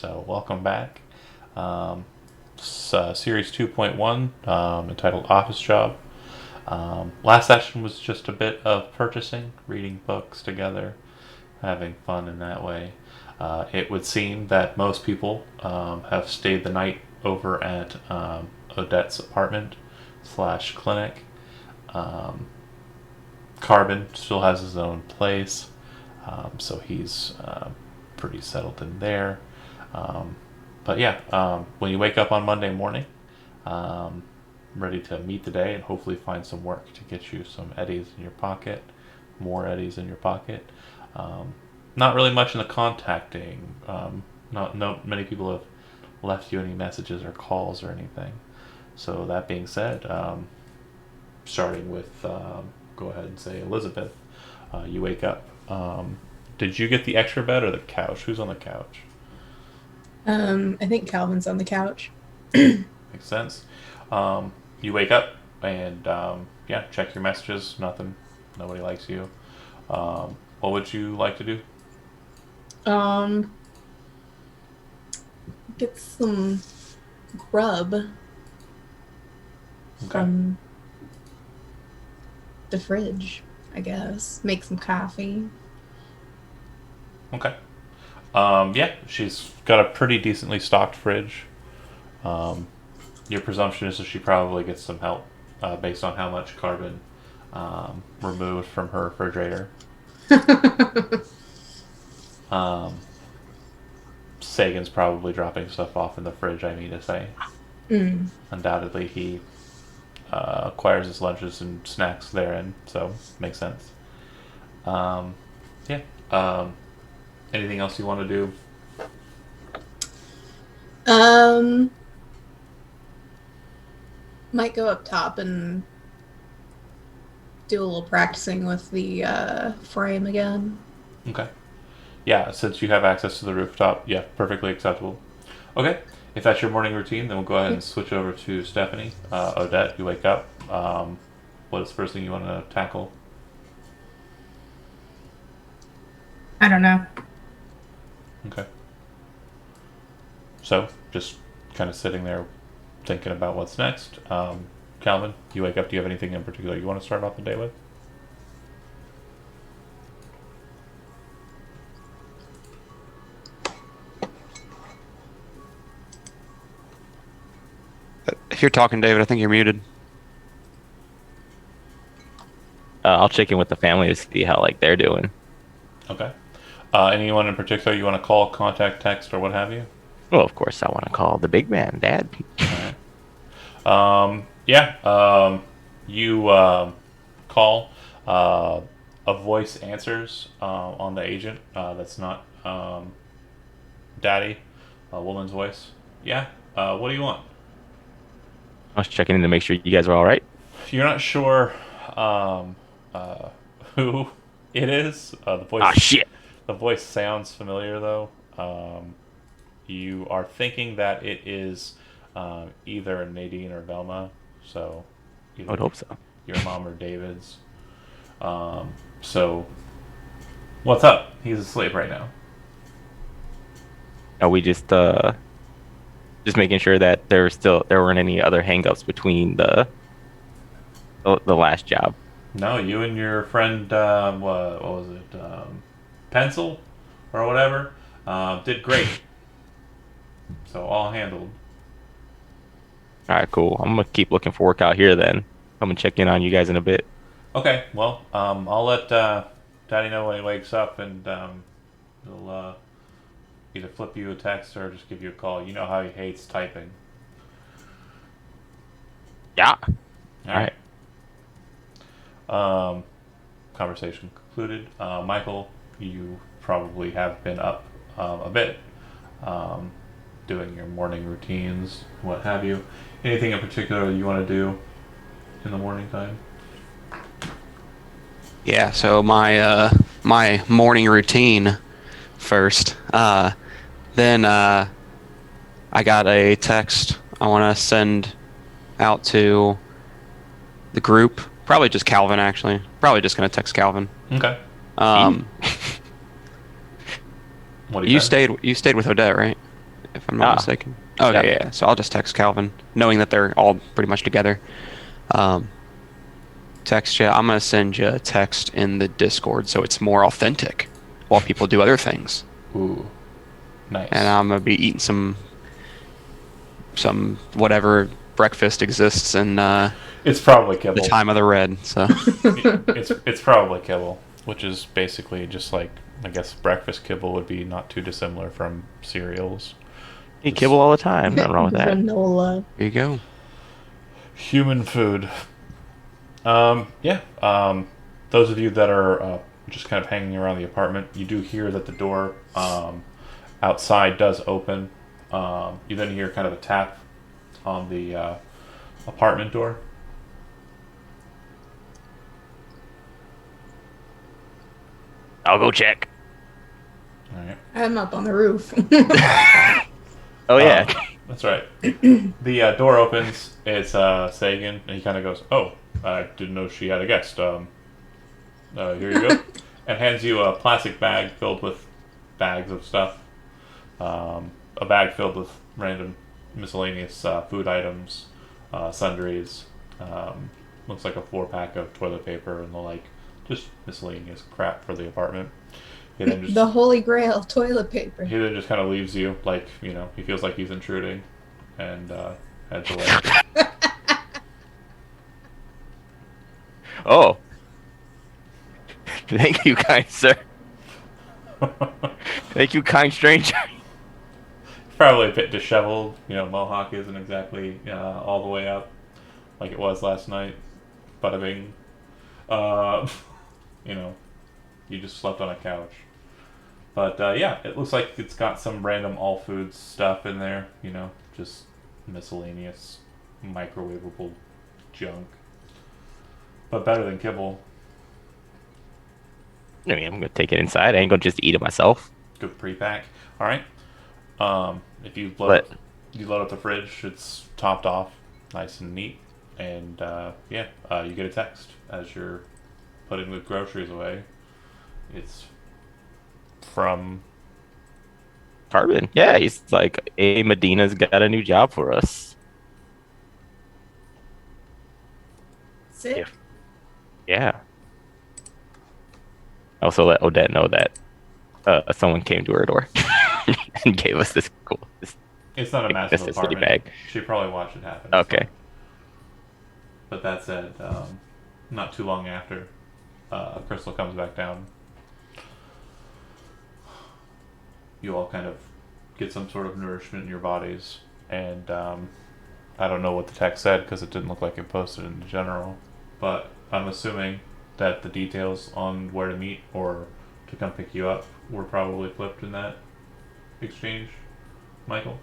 So, welcome back. Series 2.1, entitled Office Job. Last session was just a bit of purchasing, reading books together, having fun in that way. It would seem that most people have stayed the night over at Odette's apartment slash clinic. Um, Carbon still has his own place, so he's pretty settled in there. Um, but yeah, when you wake up on Monday morning, um, ready to meet the day and hopefully find some work to get you some eddies in your pocket, more eddies in your pocket. Um, Not really much in the contacting. Not many people have left you any messages or calls or anything. So that being said, starting with go ahead and say Elizabeth, you wake up. Did you get the extra bed or the couch? Who's on the couch? I think Calvin's on the couch. Makes sense. You wake up and yeah, check your messages. Nothing. Nobody likes you. What would you like to do? Um, get some grub Okay. from the fridge, I guess. Make some coffee. Okay. Yeah, she's got a pretty decently stocked fridge. Um, your presumption is that she probably gets some help based on how much carbon removed from her refrigerator. Um, Sagan's probably dropping stuff off in the fridge, I mean to say. Mm. Undoubtedly, he acquires his lunches and snacks therein, so makes sense. Um, yeah. Anything else you want to do? Um, might go up top and do a little practicing with the frame again. Okay. Yeah, since you have access to the rooftop, yeah, perfectly acceptable. Okay, if that's your morning routine, then we'll go ahead and switch over to Stephanie. Odette, you wake up. What is the first thing you want to tackle? I don't know. Okay. So, just kind of sitting there thinking about what's next. Calvin, you wake up. Do you have anything in particular you want to start off the day with? If you're talking, David, I think you're muted. I'll check in with the family to see how they're doing. Okay. Anyone in particular you want to call, contact, text, or what have you? Well, of course, I want to call the big man, Dad. Yeah. You call. A voice answers on the agent. That's not Daddy. A woman's voice. Yeah. What do you want? I was checking in to make sure you guys are all right. You're not sure um, uh, who it is. Ah, shit. The voice sounds familiar though. You are thinking that it is either Nadine or Velma. So I would either hope so. your mom or David's. So what's up? He's asleep right now. Are we just making sure that there weren't any other hangups between the last job? No, you and your friend, what was it, Pencil or whatever, did great. So all handled. All right, cool. I'm gonna keep looking for work out here then. I'm gonna check in on you guys in a bit. Okay, well, I'll let Daddy know when he wakes up, and he'll either flip you a text or just give you a call. You know how he hates typing. Yeah. All All right. right. Conversation concluded. Michael, you probably have been up a bit, um, doing your morning routines, what have you. Anything in particular you want to do in the morning time? Yeah, so my morning routine first. Then I got a text I want to send out to the group. Probably just Calvin, actually. Probably just gonna text Calvin. Okay. Um, What do you think? you stayed with Odette, right? if I'm not mistaken. Okay, yeah. So I'll just text Calvin, knowing that they're all pretty much together. Um, text you. I'm gonna send you a text in the Discord so it's more authentic while people do other things. Ooh, nice. And I'm gonna be eating some whatever breakfast exists in It's probably the kibble. time of the red. So It's probably kibble, which is basically just like, I guess breakfast kibble would be not too dissimilar from cereals. Eat kibble all the time. Nothing wrong with that. Granola. here you go. Human food. Yeah. Those of you that are just kind of hanging around the apartment, you do hear that the door outside does open. You then hear kind of a tap on the apartment door. I'll go check. All right. I'm up on the roof. Oh yeah. That's right. The door opens. It's Sagan, and he kind of goes, "Oh, I didn't know she had a guest. Here you go," and hands you a plastic bag filled with bags of stuff. A bag filled with random miscellaneous food items, sundries. Looks like a 4-pack of toilet paper and the like, just miscellaneous crap for the apartment. He then just The holy grail, toilet paper. he then just kind of leaves you, like, you know, he feels like he's intruding, and heads away. Oh. Thank you, kind sir. Thank you, kind stranger. Probably a bit disheveled. You know, mohawk isn't exactly all the way up like it was last night. Bada bing. You know, you just slept on a couch. But yeah, it looks like it's got some random all foods stuff in there. You know, just miscellaneous microwavable junk. But better than kibble. I mean, I'm gonna take it inside. I ain't gonna just eat it myself. Good pre-pack. All right. If you load up the fridge, it's topped off, nice and neat, and you get a text as you're putting the groceries away. It's from Carbon. Yeah, he's like, hey, Medina's got a new job for us. Sit. Yeah. Yeah. I also let Odette know that someone came to her door and gave us this It's not a massive necessity apartment. bag. She probably watched it happen. Okay. But that said, not too long after, Crystal comes back down. You all kind of get some sort of nourishment in your bodies, and I don't know what the text said because it didn't look like it posted in general, but I'm assuming that the details on where to meet or to come pick you up were probably flipped in that exchange, Michael.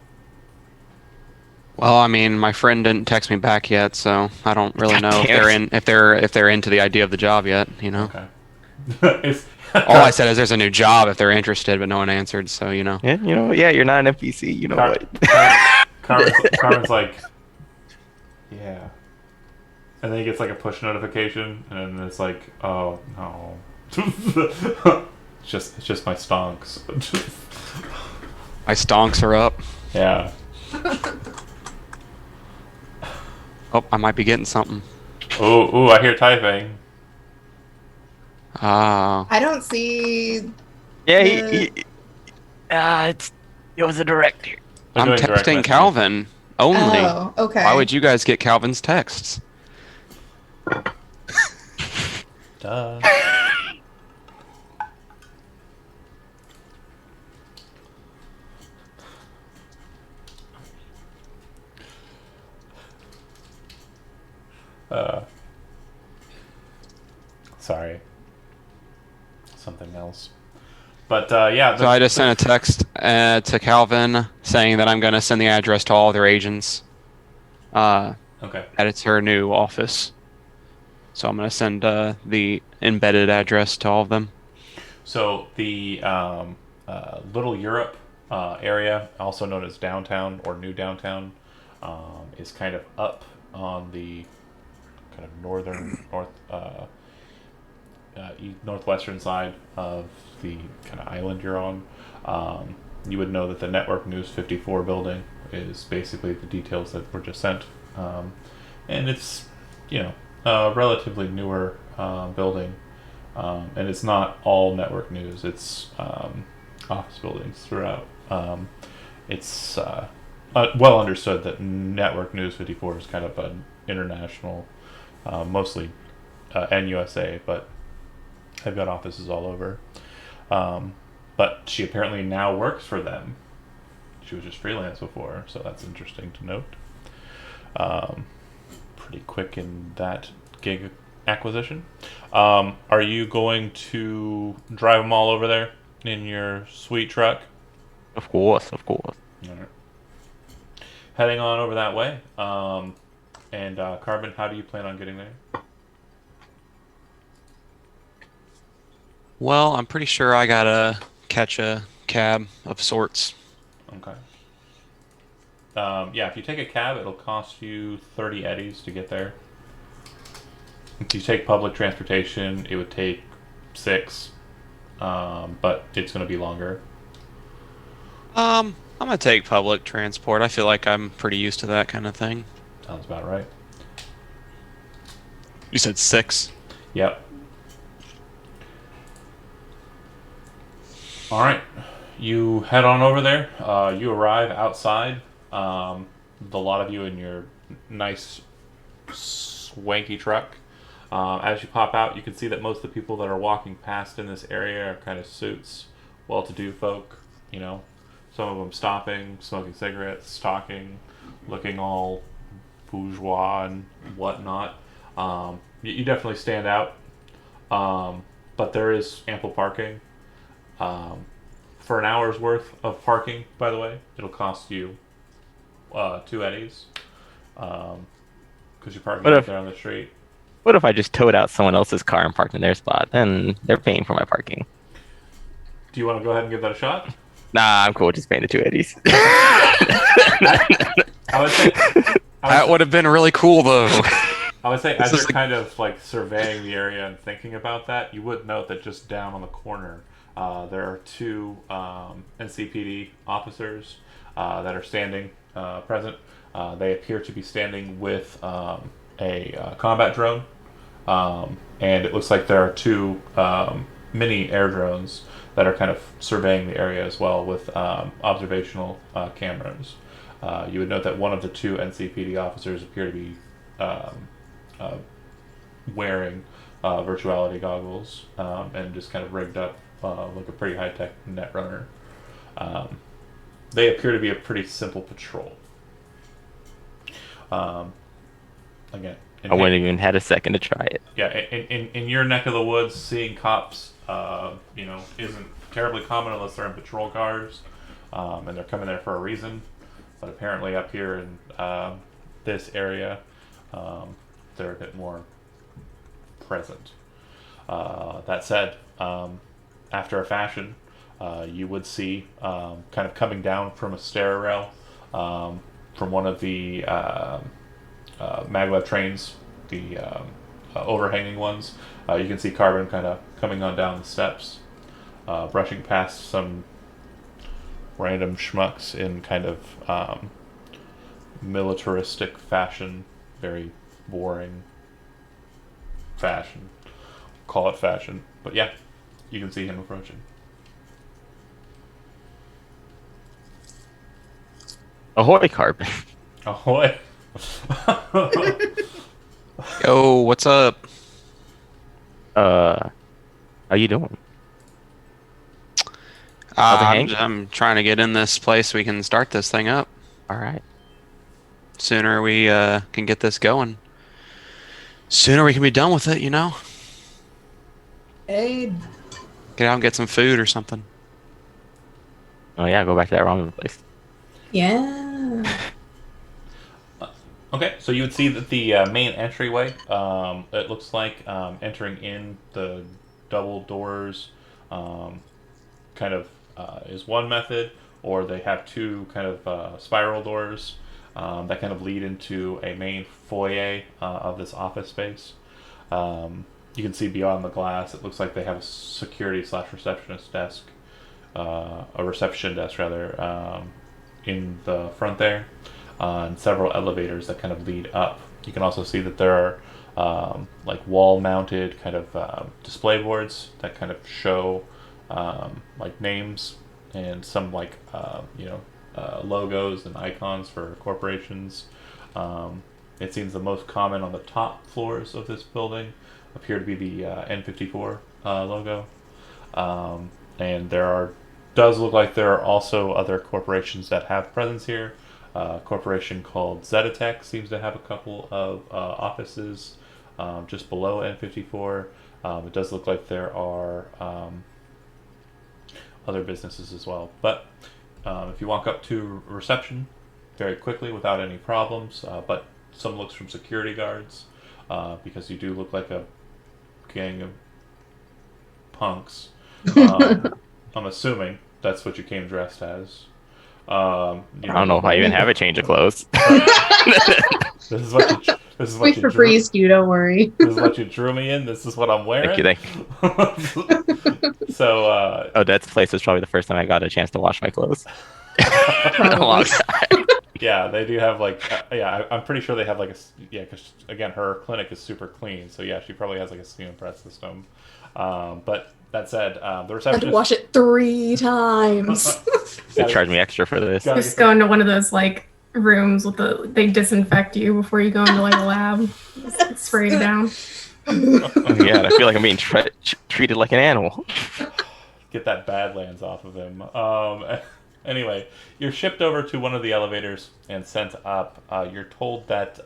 Well, I mean, my friend didn't text me back yet, so I don't really know if damn they're into the idea of the job yet. You know, Okay. It's all I said is there's a new job if they're interested, but no one answered. So you know, Yeah, yeah, you're not an NPC. You know what? Carmen's like, yeah. And then he gets like a push notification, and then it's like, oh no. It's just my stonks. my stonks are up. Yeah. Oh, I might be getting something. Ooh, I hear typing. I don't see. Yeah, The- it was a director. They're I'm doing direct texting messaging. Calvin only. Oh, okay. Why would you guys get Calvin's texts? Duh. Sorry. Something else. But yeah. So I just sent a text to Calvin saying that I'm going to send the address to all their agents. Okay. That it's her new office. So I'm going to send the embedded address to all of them. So the Little Europe area, also known as downtown or New Downtown, is kind of up on the kind of northwestern side of the kind of island you're on. You would know that the Network News 54 building is basically the details that were just sent. Um, and it's, you know, a relatively newer building. And it's not all network news, it's office buildings throughout. It's well understood that Network News 54 is kind of an international, mostly NUSA, but they've got offices all over. Um, but she apparently now works for them. She was just freelance before, so that's interesting to note. Um, Pretty quick in that gig acquisition. Are you going to drive them all over there in your sweet truck? Of course, of course. All right. Heading on over that way. And Carbon, how do you plan on getting there? Well, I'm pretty sure I gotta catch a cab of sorts. Okay. Yeah, if you take a cab, it'll cost you 30 eddies to get there. If you take public transportation, it would take 6, but it's going to be longer. I'm gonna take public transport. I feel like I'm pretty used to that kind of thing. Sounds about right. You said 6. Yep. All right. You head on over there. You arrive outside. The lot of you in your nice, swanky truck. As you pop out, you can see that most of the people that are walking past in this area are kind of suits, well-to-do folk. You know, some of them stopping, smoking cigarettes, talking, looking all bourgeois and whatnot. You definitely stand out. But there is ample parking. For an hour's worth of parking, by the way, it'll cost you 2 eddies. Because you're parking What right if there on the street. what if I just towed out someone else's car and parked in their spot? Then they're paying for my parking. Do you want to go ahead and give that a shot? Nah, I'm cool with just paying the 280s. I would say, That would have been really cool, though. I would say as This you're is kind of like surveying the area and thinking about that, you would note that just down on the corner, there are 2 NCPD officers that are standing present. They appear to be standing with a combat drone, and it looks like there are 2 mini air drones that are kind of surveying the area as well with observational cameras. You would note that one of the 2 NCPD officers appear to be uh, wearing virtuality goggles and just kind of rigged up like a pretty high-tech net runner. They appear to be a pretty simple patrol. Again, I wouldn't even had a second to try it. yeah, in your neck of the woods, seeing cops, isn't terribly common unless they're in patrol cars, and they're coming there for a reason. But apparently, up here in this area, they're a bit more present. That said, after a fashion, you would see kind of coming down from a stair rail from one of the maglev trains, the overhanging ones. You can see Carbon kind of coming on down the steps, brushing past some random schmucks in kind of militaristic fashion, very boring fashion. Call it fashion. But yeah, you can see him approaching. Ahoy, Carbon. Ahoy! Yo, what's up? How you doing? How's it hang? I'm trying to get in this place so we can start this thing up. All right. Sooner we can get this going, sooner we can be done with it, you know? Hey, Get out and get some food or something. Oh yeah, go back to that ramen place. yeah. Okay, so you would see that the main entryway, it looks like entering in the double doors kind of is one method, or they have 2 kind of spiral doors that kind of lead into a main foyer of this office space. You can see beyond the glass, it looks like they have a security/receptionist desk a reception desk rather in the front there, and several elevators that kind of lead up. You can also see that there are like wall-mounted kind of display boards that kind of show like names and some like logos and icons for corporations. It seems the most common on the top floors of this building appear to be the N54 logo, and does look like there are also other corporations that have presence here. A corporation called Zetatech seems to have a couple of offices just below N54. It does look like there are other businesses as well. But if you walk up to reception very quickly without any problems, but some looks from security guards because you do look like a gang of punks. I'm assuming that's what you came dressed as. I don't know if I even have a change of clothes. This is what you. This is what We you drew. Febrezed you, don't worry. This is what you drew me in. This is what I'm wearing. Thank you. So. Oh, that place was probably the first time I got a chance to wash my clothes. In a Probably. long time. Yeah, they do have like. I'm pretty sure they have like a. Yeah, because again, her clinic is super clean. So yeah, she probably has like a steam and press system. But that said, the I had receptionist. to wash it 3 times. They charged me extra for this. Gotta Just go into one of those like rooms with they disinfect you before you go into like a lab. Just spray you down. Oh, yeah, I feel like I'm being treated like an animal. Get that Badlands off of him. Anyway, you're shipped over to one of the elevators and sent up. You're told that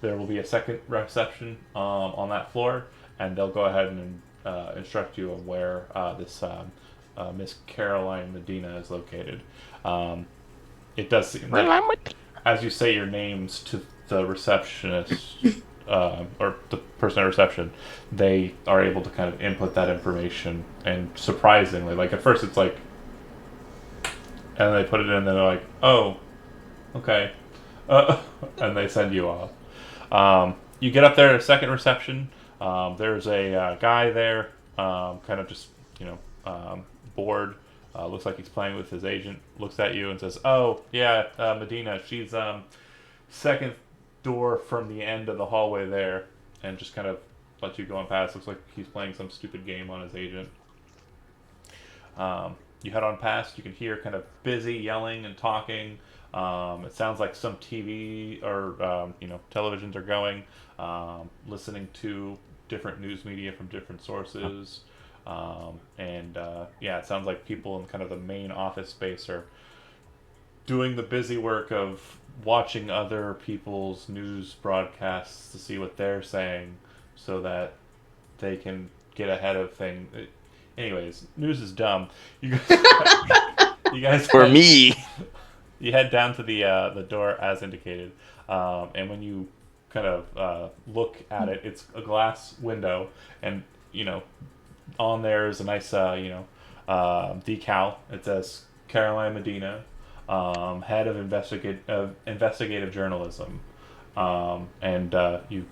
there will be a second reception on that floor, and they'll go ahead and instruct you on where this Miss Caroline Medina is located. It does seem like, as you say your names to the receptionist or the person at reception, they are able to kind of input that information. And surprisingly, like at first it's like, and they put it in, and they're like, "Oh, okay," and they send you off. You get up there at a second reception. There's a guy there, kind of just bored. Looks like he's playing with his agent. Looks at you and says, "Oh yeah, Medina. She's second door from the end of the hallway there," and just kind of lets you go on past. Looks like he's playing some stupid game on his agent. You head on past. You can hear kind of busy yelling and talking. It sounds like some TV or televisions are going, listening to different news media from different sources. It sounds like people in kind of the main office space are doing the busy work of watching other people's news broadcasts to see what they're saying so that they can get ahead of things. Anyways, news is dumb. You guys For me. You head down to the door as indicated, and when you kind of look at it, it's a glass window, and on there is a nice decal. It says Caroline Medina, head of investigative journalism, and you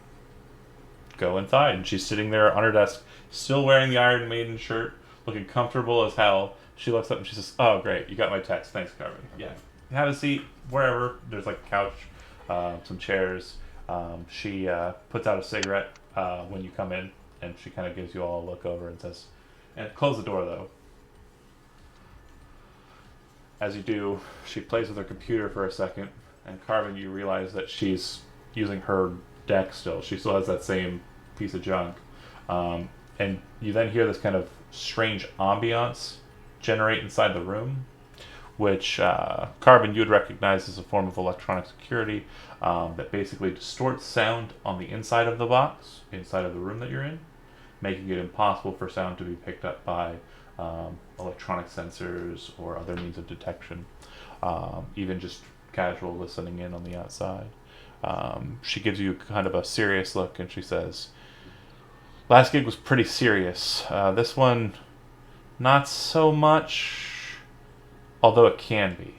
go inside, and she's sitting there on her desk, still wearing the Iron Maiden shirt, looking comfortable as hell. She looks up and she says, "Oh, great, you got my text. Thanks, Carmen. Yeah, have a seat wherever. There's like a couch, some chairs." She puts out a cigarette when you come in, and she kind of gives you all a look over and says, "And close the door, though." As you do, she plays with her computer for a second, and Carmen, you realize that she's using her deck still. She still has that same piece of junk. And you then hear this kind of strange ambiance generate inside the room, which Carmen, you would recognize as a form of electronic security that basically distorts sound on the inside of the box, inside of the room that you're in, making it impossible for sound to be picked up by electronic sensors or other means of detection, even just casual listening in on the outside. She gives you kind of a serious look, and she says, "Last gig was pretty serious. This one, not so much, although it can be.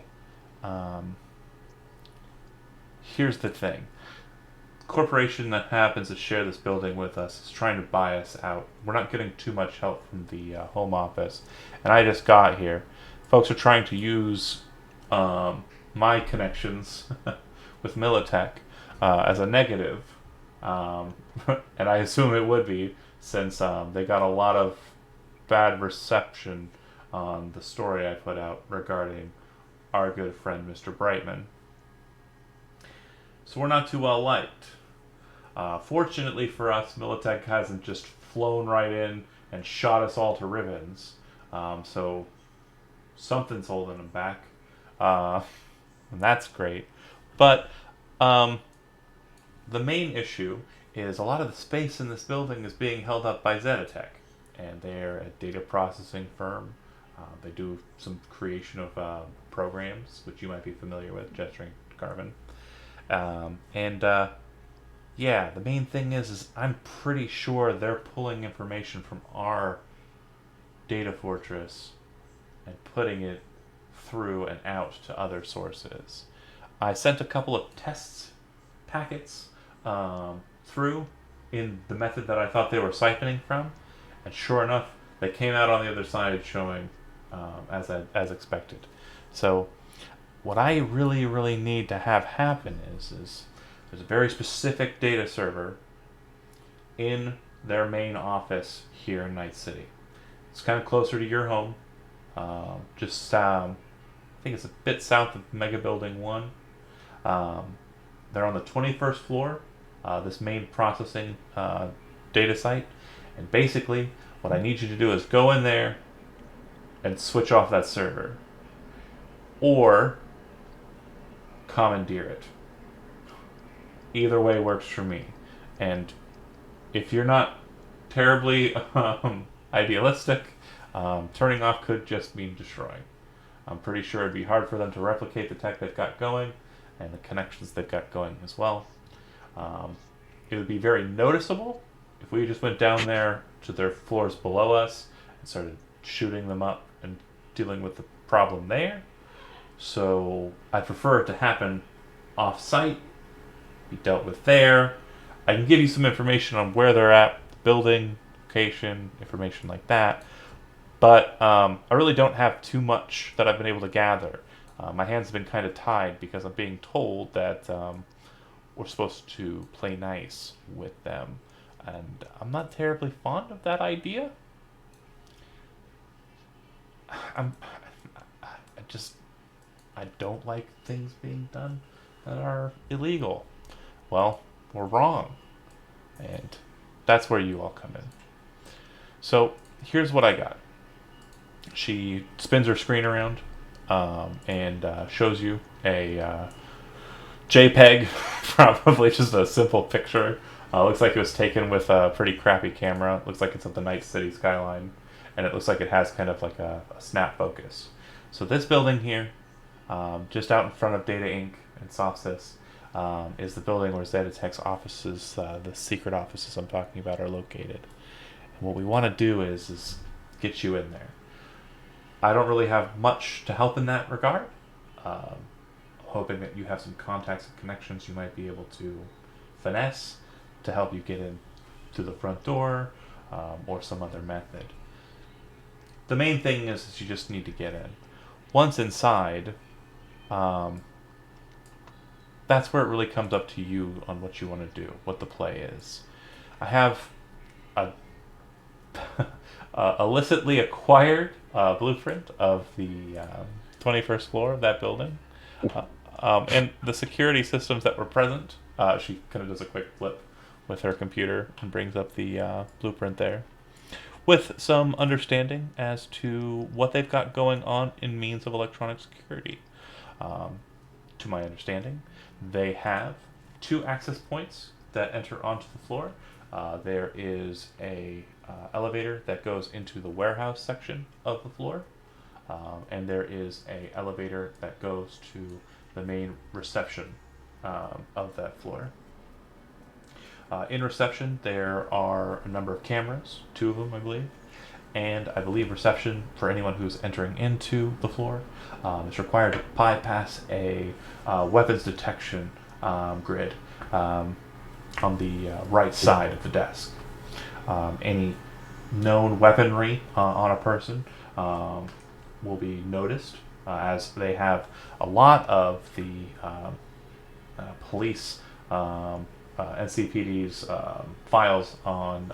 Here's the thing. corporation that happens to share this building with us is trying to buy us out. We're not getting too much help from the home office, and I just got here. Folks are trying to use my connections with Militech as a negative, and I assume it would be since they got a lot of bad reception on the story I put out regarding our good friend Mr. Brightman. So we're not too well liked. Fortunately for us, Militech hasn't just flown right in and shot us all to ribbons. So something's holding them back. And that's great. But the main issue is a lot of the space in this building is being held up by Zetatech. And they're a data processing firm. They do some creation of programs, which you might be familiar with, gesturing to Garvin. Yeah, the main thing is I'm pretty sure they're pulling information from our data fortress and putting it through and out to other sources. I sent a couple of test packets through in the method that I thought they were siphoning from, and sure enough, they came out on the other side showing as expected. So what I really, really need to have happen is there's a very specific data server in their main office here in Night City. It's kind of closer to your home. I think it's a bit south of Mega Building 1. They're on the 21st floor, this main processing data site. And basically, what I need you to do is go in there and switch off that server. Or commandeer it. Either way works for me. And if you're not terribly idealistic, turning off could just mean destroying. I'm pretty sure it'd be hard for them to replicate the tech they've got going and the connections they've got going as well. It would be very noticeable if we just went down there to their floors below us and started shooting them up and dealing with the problem there. So I prefer it to happen off-site, be dealt with there. I can give you some information on where they're at, the building, location, information like that. But I really don't have too much that I've been able to gather. My hands have been kind of tied because I'm being told that we're supposed to play nice with them. And I'm not terribly fond of that idea. I don't like things being done that are illegal. Well, we're wrong. And that's where you all come in. So here's what I got. She spins her screen around and shows you a JPEG, probably just a simple picture. Looks like it was taken with a pretty crappy camera. Looks like it's of the Night City skyline. And it looks like it has kind of like a snap focus. So this building here, just out in front of Data Inc. and Softsys, is the building where Zetatech's offices, the secret offices I'm talking about, are located. And what we want to do is get you in there. I don't really have much to help in that regard. Hoping that you have some contacts and connections you might be able to finesse to help you get in through the front door or some other method. The main thing is you just need to get in. Once inside, that's where it really comes up to you on what you want to do, what the play is. I have a illicitly acquired blueprint of the 21st floor of that building. And the security systems that were present. She kind of does a quick flip with her computer and brings up the blueprint there, with some understanding as to what they've got going on in means of electronic security. To my understanding, they have 2 access points that enter onto the floor. There is a elevator that goes into the warehouse section of the floor, and there is a elevator that goes to the main reception of that floor. In reception, there are a number of cameras, 2 of them, I believe, and I believe reception for anyone who's entering into the floor is required to bypass a weapons detection grid. on the right side of the desk. Any known weaponry on a person will be noticed, as they have a lot of the police NCPD's files on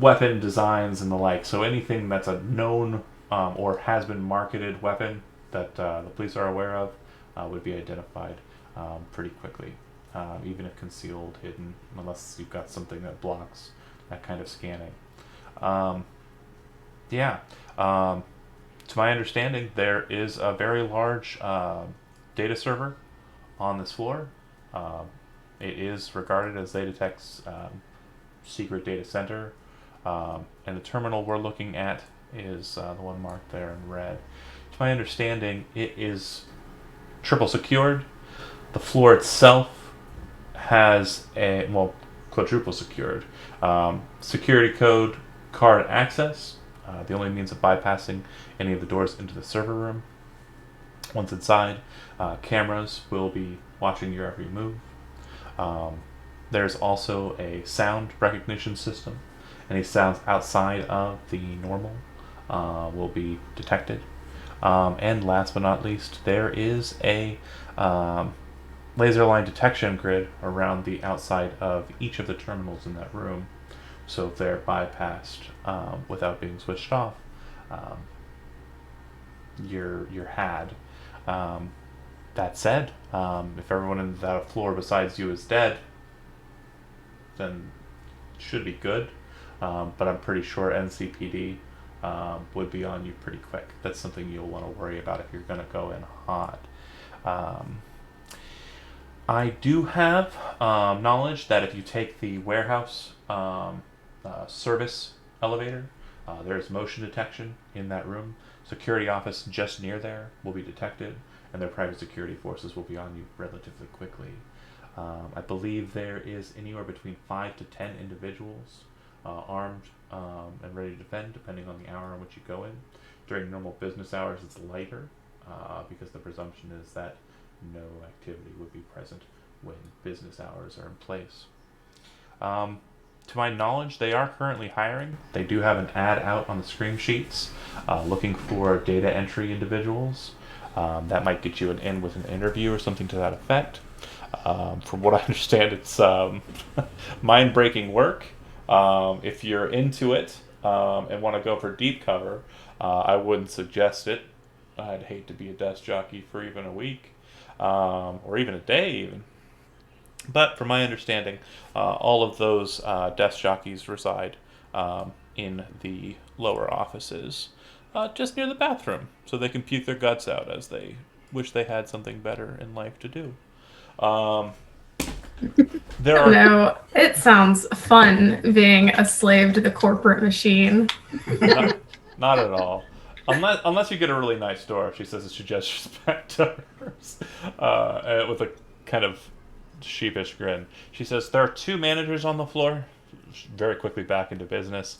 weapon designs and the like. So anything that's a known or has been marketed weapon that the police are aware of would be identified pretty quickly, even if concealed, hidden, unless you've got something that blocks that kind of scanning. Yeah. To my understanding, there is a very large data server on this floor. It is regarded as Zetatech's secret data center, and the terminal we're looking at is the one marked there in red. To my understanding, it is triple secured. The floor itself has quadruple secured. Security code, card access, the only means of bypassing any of the doors into the server room. Once inside, cameras will be watching your every move. There's also a sound recognition system. Any sounds outside of the normal will be detected. And last but not least, there is a laser line detection grid around the outside of each of the terminals in that room. So if they're bypassed without being switched off, you're had. That said, if everyone in that floor besides you is dead, then it should be good. But I'm pretty sure NCPD would be on you pretty quick. That's something you'll want to worry about if you're going to go in hot. I do have knowledge that if you take the warehouse service elevator, there's motion detection in that room. Security office just near there will be detected, and their private security forces will be on you relatively quickly. I believe there is anywhere between 5 to 10 individuals armed and ready to defend, depending on the hour in which you go in. During normal business hours, it's lighter because the presumption is that no activity would be present when business hours are in place. To my knowledge, they are currently hiring. They do have an ad out on the screen sheets looking for data entry individuals. That might get you an in with an interview or something to that effect. From what I understand, it's mind-breaking work. If you're into it and want to go for deep cover, I wouldn't suggest it. I'd hate to be a desk jockey for even a week or even a day even. But from my understanding, all of those desk jockeys reside in the lower offices, just near the bathroom, so they can puke their guts out as they wish they had something better in life to do. There are No, it sounds fun being a slave to the corporate machine. not at all. Unless you get a really nice door, she says, it's just respect to hers, with a kind of sheepish grin. She says there are 2 managers on the floor. Very quickly back into business.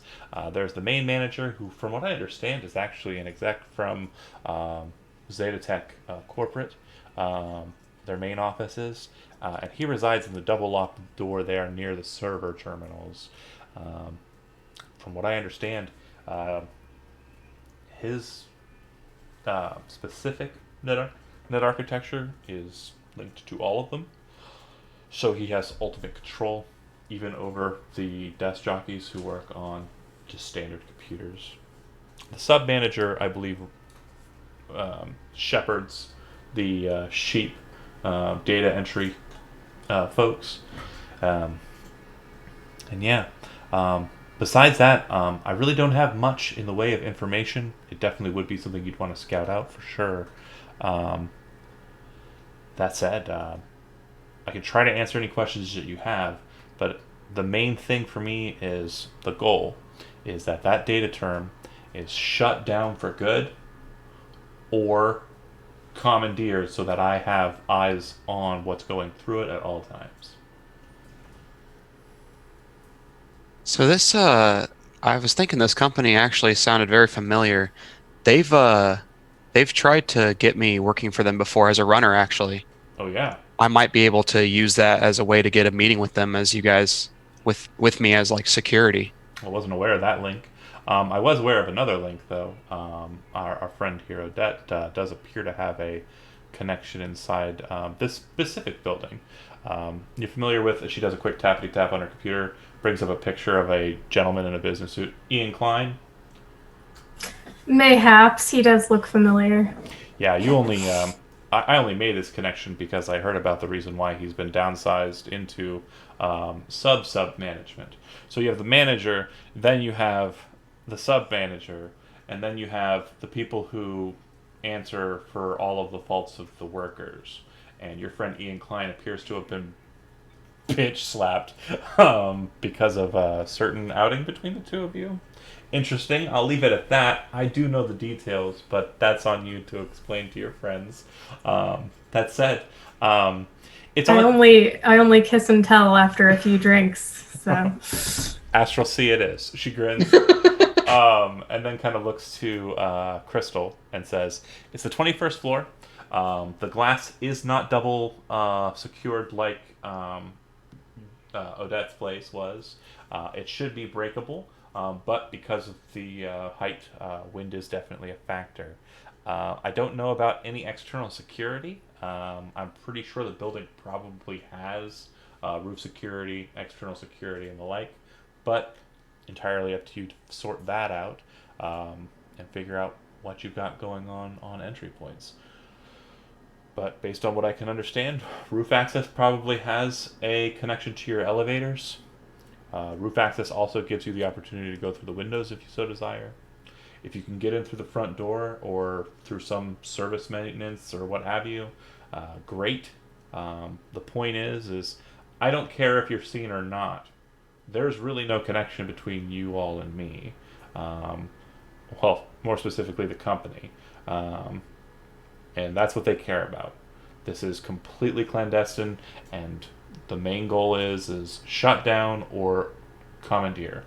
There's the main manager, who, from what I understand, is actually an exec from Zetatech corporate, their main offices, and he resides in the double locked door there near the server terminals. From what I understand, his specific net architecture is linked to all of them. So he has ultimate control, even over the desk jockeys who work on just standard computers. The sub-manager, I believe, shepherds the sheep data entry folks. And yeah, besides that, I really don't have much in the way of information. It definitely would be something you'd want to scout out for sure. That said, I can try to answer any questions that you have, but the main thing for me is the goal is that data term is shut down for good or commandeered so that I have eyes on what's going through it at all times. So this, I was thinking this company actually sounded very familiar. They've tried to get me working for them before as a runner, actually. Oh yeah. I might be able to use that as a way to get a meeting with them as you guys with me as like security. I wasn't aware of that link. I was aware of another link, though. Our friend here, Odette, does appear to have a connection inside this specific building. You're familiar with? She does a quick tappity tap on her computer, brings up a picture of a gentleman in a business suit, Ian Klein. Mayhaps he does look familiar. Yeah, you only. I only made this connection because I heard about the reason why he's been downsized into sub management. So you have the manager, then you have the sub manager, and then you have the people who answer for all of the faults of the workers. And your friend Ian Klein appears to have been bitch slapped because of a certain outing between the two of you. Interesting. I'll leave it at that. I do know the details, but that's on you to explain to your friends. That said, it's I only kiss and tell after a few drinks. So Astral Sea it is. She grins. And then kind of looks to Crystal and says, "It's the 21st floor. The glass is not double secured like Odette's place was. It should be breakable, but because of the height, wind is definitely a factor. I don't know about any external security. I'm pretty sure the building probably has roof security, external security, and the like, but entirely up to you to sort that out and figure out what you've got going on entry points. But based on what I can understand, roof access probably has a connection to your elevators. Roof access also gives you the opportunity to go through the windows if you so desire. If you can get in through the front door or through some service maintenance or what have you, great. The point is I don't care if you're seen or not. There's really no connection between you all and me. Well, more specifically, the company. And that's what they care about. This is completely clandestine, and the main goal is shut down or commandeer.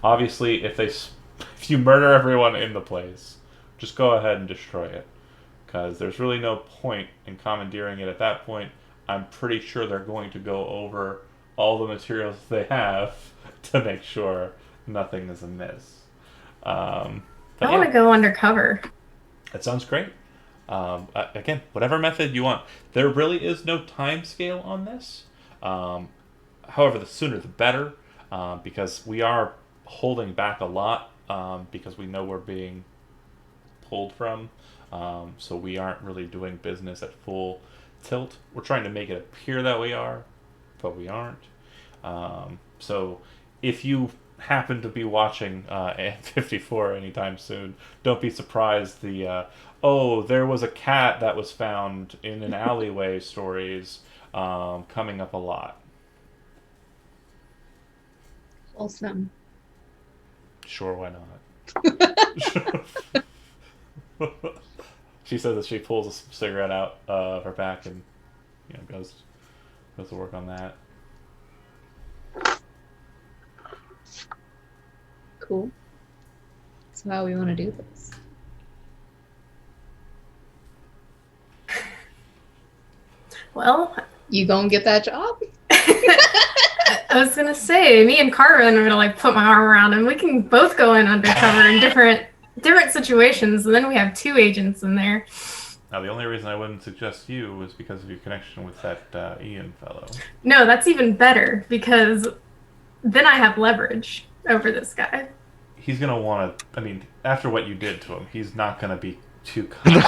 Obviously, if you murder everyone in the place, just go ahead and destroy it, because there's really no point in commandeering it at that point. I'm pretty sure they're going to go over all the materials they have to make sure nothing is amiss. I want to go undercover. That sounds great. Again, whatever method you want. There really is no time scale on this. However, the sooner the better, because we are holding back a lot because we know we're being pulled from. So we aren't really doing business at full tilt. We're trying to make it appear that we are, but we aren't. So if you happen to be watching AM54 anytime soon, don't be surprised there was a cat that was found in an alleyway stories coming up a lot. Awesome. Sure, why not? She says that she pulls a cigarette out of her pack and goes to work on that. Cool. So how we want to do this? Well, You gonna get that job? I was gonna say, me and Carvin are gonna put my arm around him. We can both go in undercover in different situations, and then we have two agents in there. Now, the only reason I wouldn't suggest you was because of your connection with that Ian fellow. No, that's even better, because then I have leverage over this guy. He's gonna want to. After what you did to him, he's not gonna be too kind.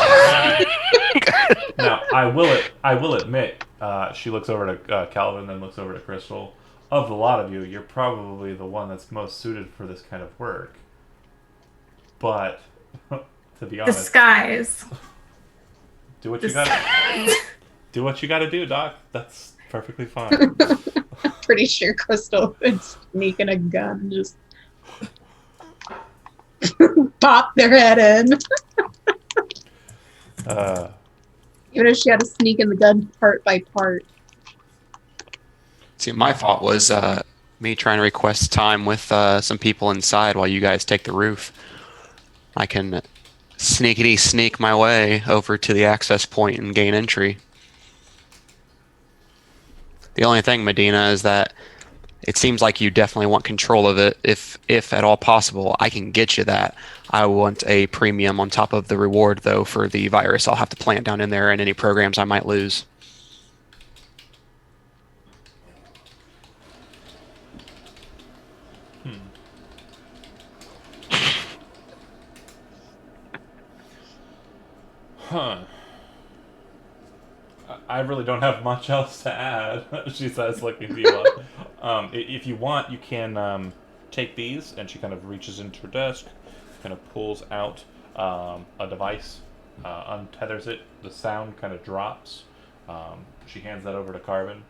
Now, I will admit, she looks over to Calvin, then looks over to Crystal. Of the lot of you, you're probably the one that's most suited for this kind of work. But to be honest, Disguise. do what you gotta do. What you gotta do, Doc. That's perfectly fine. I'm pretty sure Crystal would sneak in a gun and just pop their head in. Even if she had to sneak in the gun part by part. See, my fault was me trying to request time with some people inside while you guys take the roof. I can sneak my way over to the access point and gain entry. The only thing, Medina, is that it seems like you definitely want control of it. If at all possible, I can get you that. I want a premium on top of the reward, though, for the virus. I'll have to plant down in there and any programs I might lose. Huh. I really don't have much else to add, she says, looking you up. If you want, you can take these, and she kind of reaches into her desk, kind of pulls out a device, untethers it, the sound kind of drops. She hands that over to Carbon.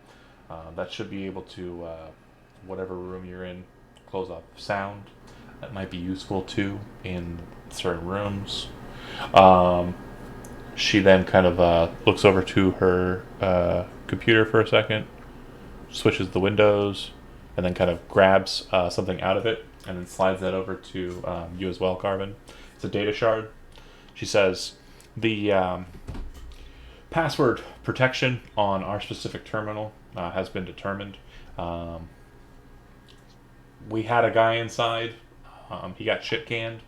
That should be able to, whatever room you're in, close off sound. That might be useful too in certain rooms. She then kind of looks over to her computer for a second, switches the windows, and then kind of grabs something out of it, and then slides that over to you as well, Carbon. It's a data shard. She says, the password protection on our specific terminal has been determined. We had a guy inside. He got shit canned.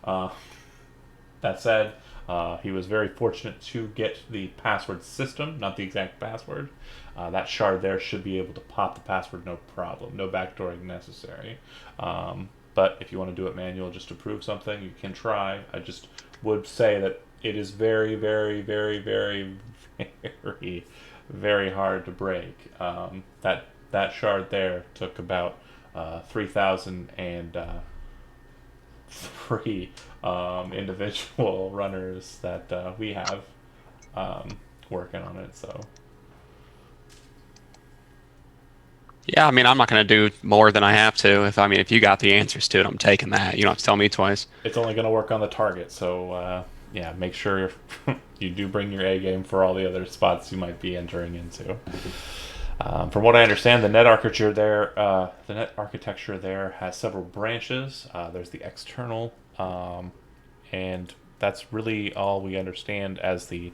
That said, he was very fortunate to get the password system, not the exact password. That shard there should be able to pop the password no problem. No backdooring necessary. But if you want to do it manual just to prove something, you can try. I just would say that it is very, very, very, very, very, very hard to break. That shard there took about 3,003 individual runners that we have working on it. So Yeah, I mean, I'm not going to do more than I have to. If you got the answers to it, I'm taking that. You don't have to tell me twice. it's only going to work on the target. So yeah, make sure you do bring your A game for all the other spots you might be entering into. From what I understand, the net architecture there has several branches. There's the external, and that's really all we understand as the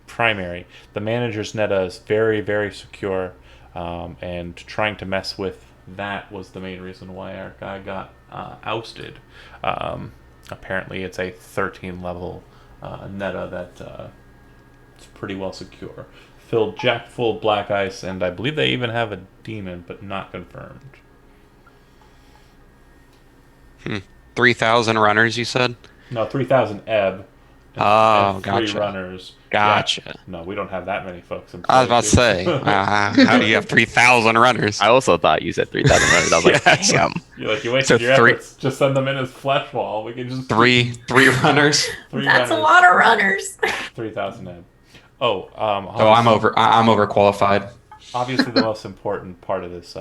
primary. The manager's net is very, very secure, and trying to mess with that was the main reason why our guy got ousted. Apparently, it's a 13 level neta that it's pretty well secure. Filled jack full of black ice, and I believe they even have a demon, but not confirmed. 3,000 runners, you said? No, 3,000 ebb. Oh, and gotcha. 3 runners. Gotcha. Yeah. No, we don't have that many folks. I was about to say, how do you have 3,000 runners? I also thought you said 3,000 runners. I was like, Yeah, so- damn. You wasted So your three- efforts. Just send them in as flesh wall. We can just Three runners. 3 That's a runners, lot of runners. 3,000 ebb. Oh, Oh, I'm overqualified. obviously the most important part of this.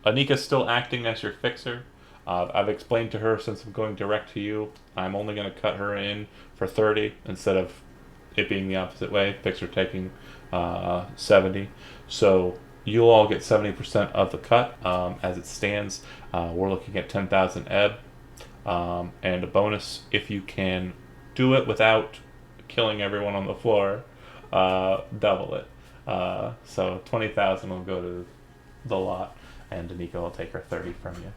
Anika's still acting as your fixer. I've explained to her, since I'm going direct to you, I'm only going to cut her in for 30 instead of it being the opposite way. Fixer taking 70. So you'll all get 70% of the cut. As it stands, we're looking at 10,000 ebb, and a bonus if you can do it without killing everyone on the floor. Double it. So 20,000 will go to the lot, and Danica will take her 30 from you.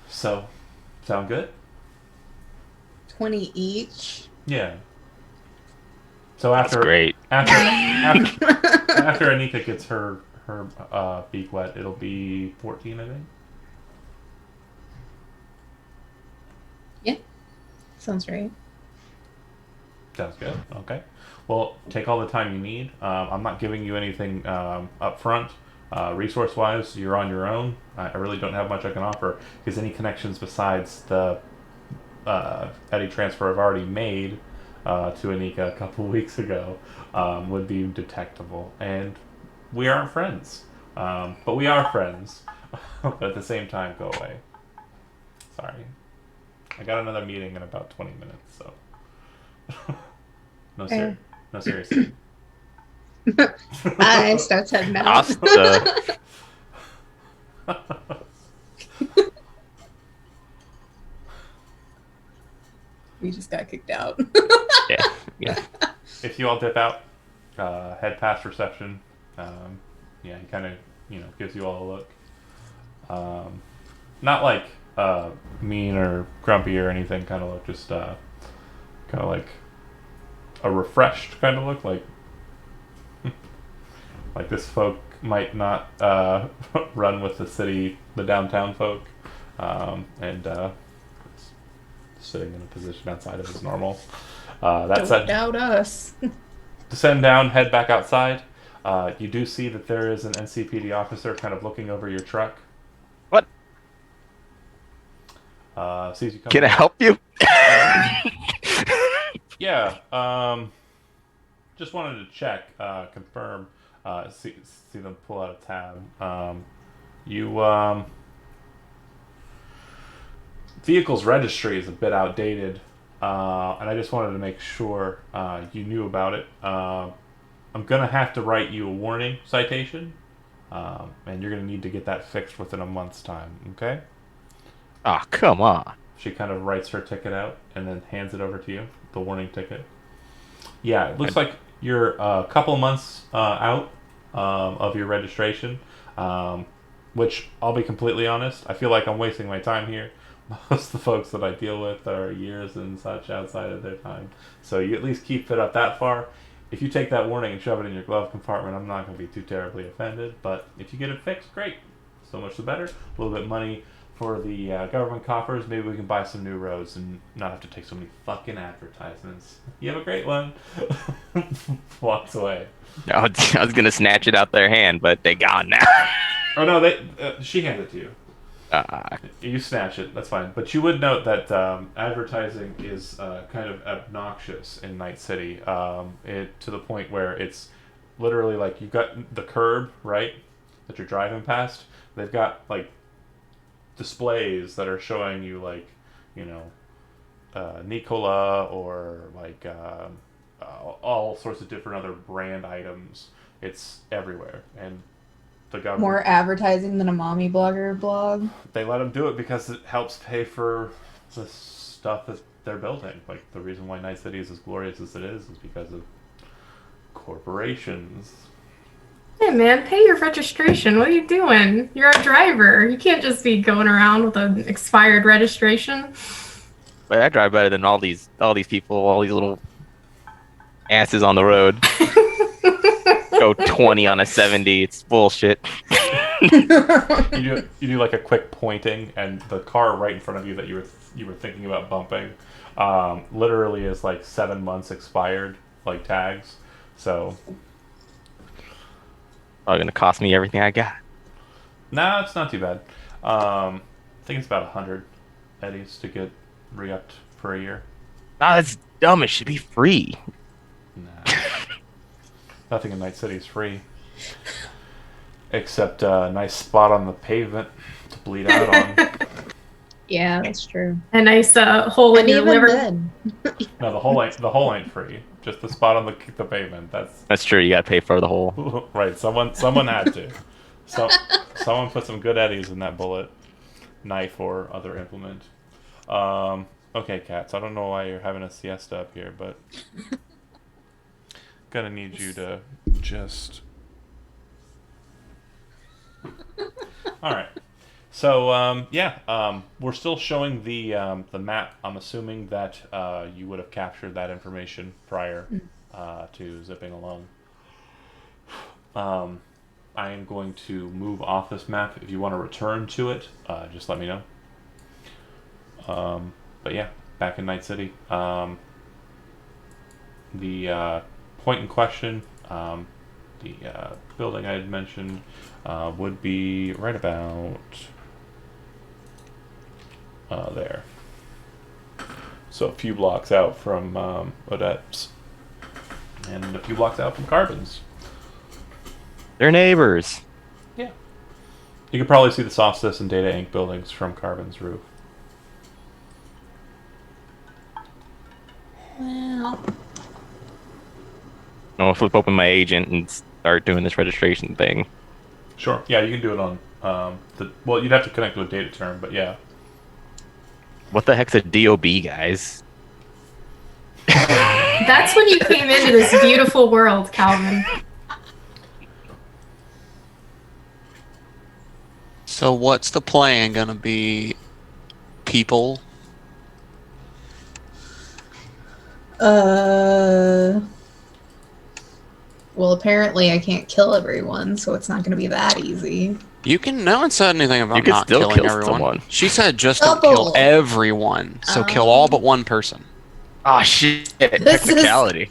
So, sound good? 20 each. Yeah. So That's great. after Anika gets her beak wet, it'll be 14, I think. Yeah. Sounds right. Sounds good. Okay. Well, take all the time you need. I'm not giving you anything up front. Resource-wise, you're on your own. I really don't have much I can offer, because any connections besides the Eddie transfer I've already made to Anika a couple weeks ago would be detectable. And we aren't friends. But we are friends. But at the same time, go away. Sorry. I got another meeting in about 20 minutes, so... Fair. No, seriously. I starts heading out. Asta. We just got kicked out. Yeah. If you all dip out, head past reception. Yeah, he kind of gives you all a look. Not like mean or grumpy or anything. Kind of look, just kind of like a refreshed kind of look, like this folk might not run with the downtown folk, and sitting in a position outside of his normal. That's Don't doubt us. Descend down, head back outside. You do see that there is an NCPD officer kind of looking over your truck. What? Sees you coming. Can I help you? Yeah. Just wanted to check, confirm, see them pull out a tab. Vehicle's registry is a bit outdated, and I just wanted to make sure you knew about it. I'm gonna have to write you a warning citation, and you're gonna need to get that fixed within a month's time. Okay? Oh, come on. She kind of writes her ticket out and then hands it over to you, the warning ticket. Yeah, it looks like you're a couple months out of your registration, which I'll be completely honest, I feel like I'm wasting my time here. Most of the folks that I deal with are years and such outside of their time. So you at least keep it up that far. If you take that warning and shove it in your glove compartment, I'm not going to be too terribly offended. But if you get it fixed, great. So much the better. A little bit of money for the government coffers. Maybe we can buy some new roads and not have to take so many fucking advertisements. You have a great one. Walks away. I was gonna snatch it out their hand, but they gone now. Oh no, she handed it to you. You snatch it, that's fine. But you would note that advertising is kind of obnoxious in Night City, to the point where it's literally like you've got the curb, right, that you're driving past. They've got like displays that are showing you like, Nicola or like all sorts of different other brand items. It's everywhere, and the government. More advertising than a mommy blogger blog. They let them do it because it helps pay for the stuff that they're building. Like, the reason why Night City is as glorious as it is because of corporations. Hey man, pay your registration. What are you doing? You're a driver. You can't just be going around with an expired registration. But I drive better than all these people, all these little asses on the road. Go 20 on a 70. It's bullshit. You do like a quick pointing, and the car right in front of you that you were thinking about bumping, literally is like 7 months expired, like tags. So, Probably gonna cost me everything I got. nah, it's not too bad. I think it's about 100 eddies to get re-upped for a year. Nah, that's dumb. It should be free. Nah. Nothing in Night City is free. Except a nice spot on the pavement to bleed out on. Yeah, that's true. A nice hole in And your even liver. then, No, the hole ain't free. Just the spot on the pavement. That's true. You gotta pay for the hole. Right. Someone had to. Someone put some good eddies in that bullet, knife or other implement. Okay, Cats. I don't know why you're having a siesta up here, but gonna need you to just. All right. So we're still showing the map. I'm assuming that you would have captured that information prior to zipping along. I am going to move off this map. If you want to return to it, just let me know. But yeah, back in Night City. The point in question, the building I had mentioned, would be right about there. So a few blocks out from Odette's, and a few blocks out from Carbon's. They're neighbors. Yeah. You could probably see the Solstice and Data Inc. buildings from Carbon's roof. well, I'll flip open my agent and start doing this registration thing. Sure. Yeah, you can do it on well, you'd have to connect to a data term, but yeah. What the heck's a DOB, guys? That's when you came into this beautiful world, Calvin. So what's the plan gonna be, people? Well, apparently I can't kill everyone, so it's not going to be that easy. You can. No one said anything about You can not still killing kill everyone. someone. She said just don't kill Double. everyone. So kill all but one person. Oh shit! This is- Technicality.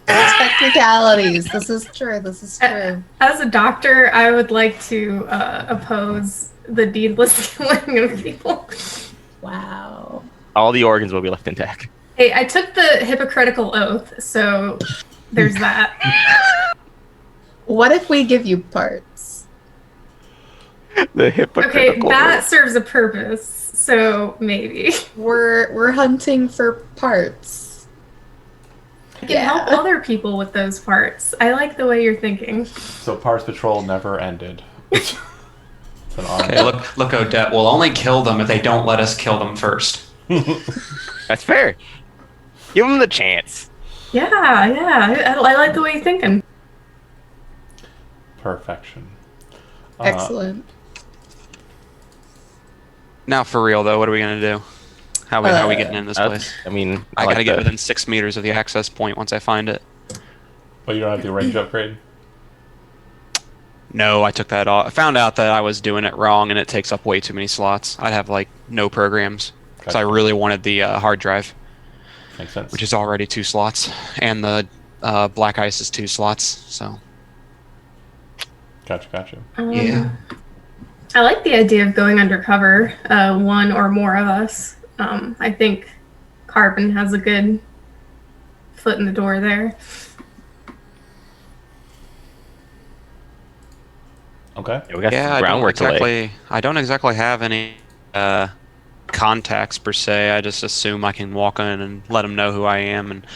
Technicalities. This is true. This is true. As a doctor, I would like to oppose the needless killing of people. Wow. All the organs will be left intact. Hey, I took the Hippocratical Oath, so there's that. What if we give you parts? The Okay, hypocritical. that serves a purpose, so maybe. We're hunting for parts. I can help other people with those parts. I like the way you're thinking. So Parts Patrol never ended. It's an Okay, look, Odette. We'll only kill them if they don't let us kill them first. That's fair. Give them the chance. Yeah, I like the way you're thinking. Perfection. Excellent. Now, for real though, what are we gonna do? How are we getting in this place? I mean, I gotta like get the- within 6 meters of the access point once I find it. Well, you don't have the range upgrade? No, I took that off. I found out that I was doing it wrong, and it takes up way too many slots. I'd have like no programs because I Gotcha. really wanted the hard drive, Makes sense. which is already 2 slots, and the black ice is 2 slots. So Gotcha. Yeah. I like the idea of going undercover, one or more of us. I think Carbon has a good foot in the door there. Okay. Yeah, we got yeah, some groundwork to lay. I don't exactly have any contacts per se. I just assume I can walk in and let them know who I am, and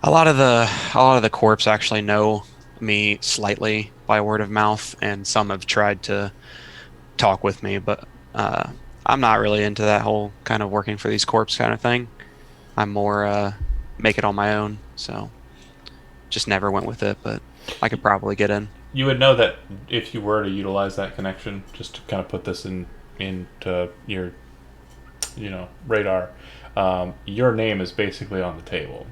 a lot of the corps actually know me slightly by word of mouth, and some have tried to talk with me, but I'm not really into that whole kind of working for these corps kind of thing. I'm more make it on my own, so just never went with it, but I could probably get in. You would know that if you were to utilize that connection, just to kind of put this into your, radar. Your name is basically on the table.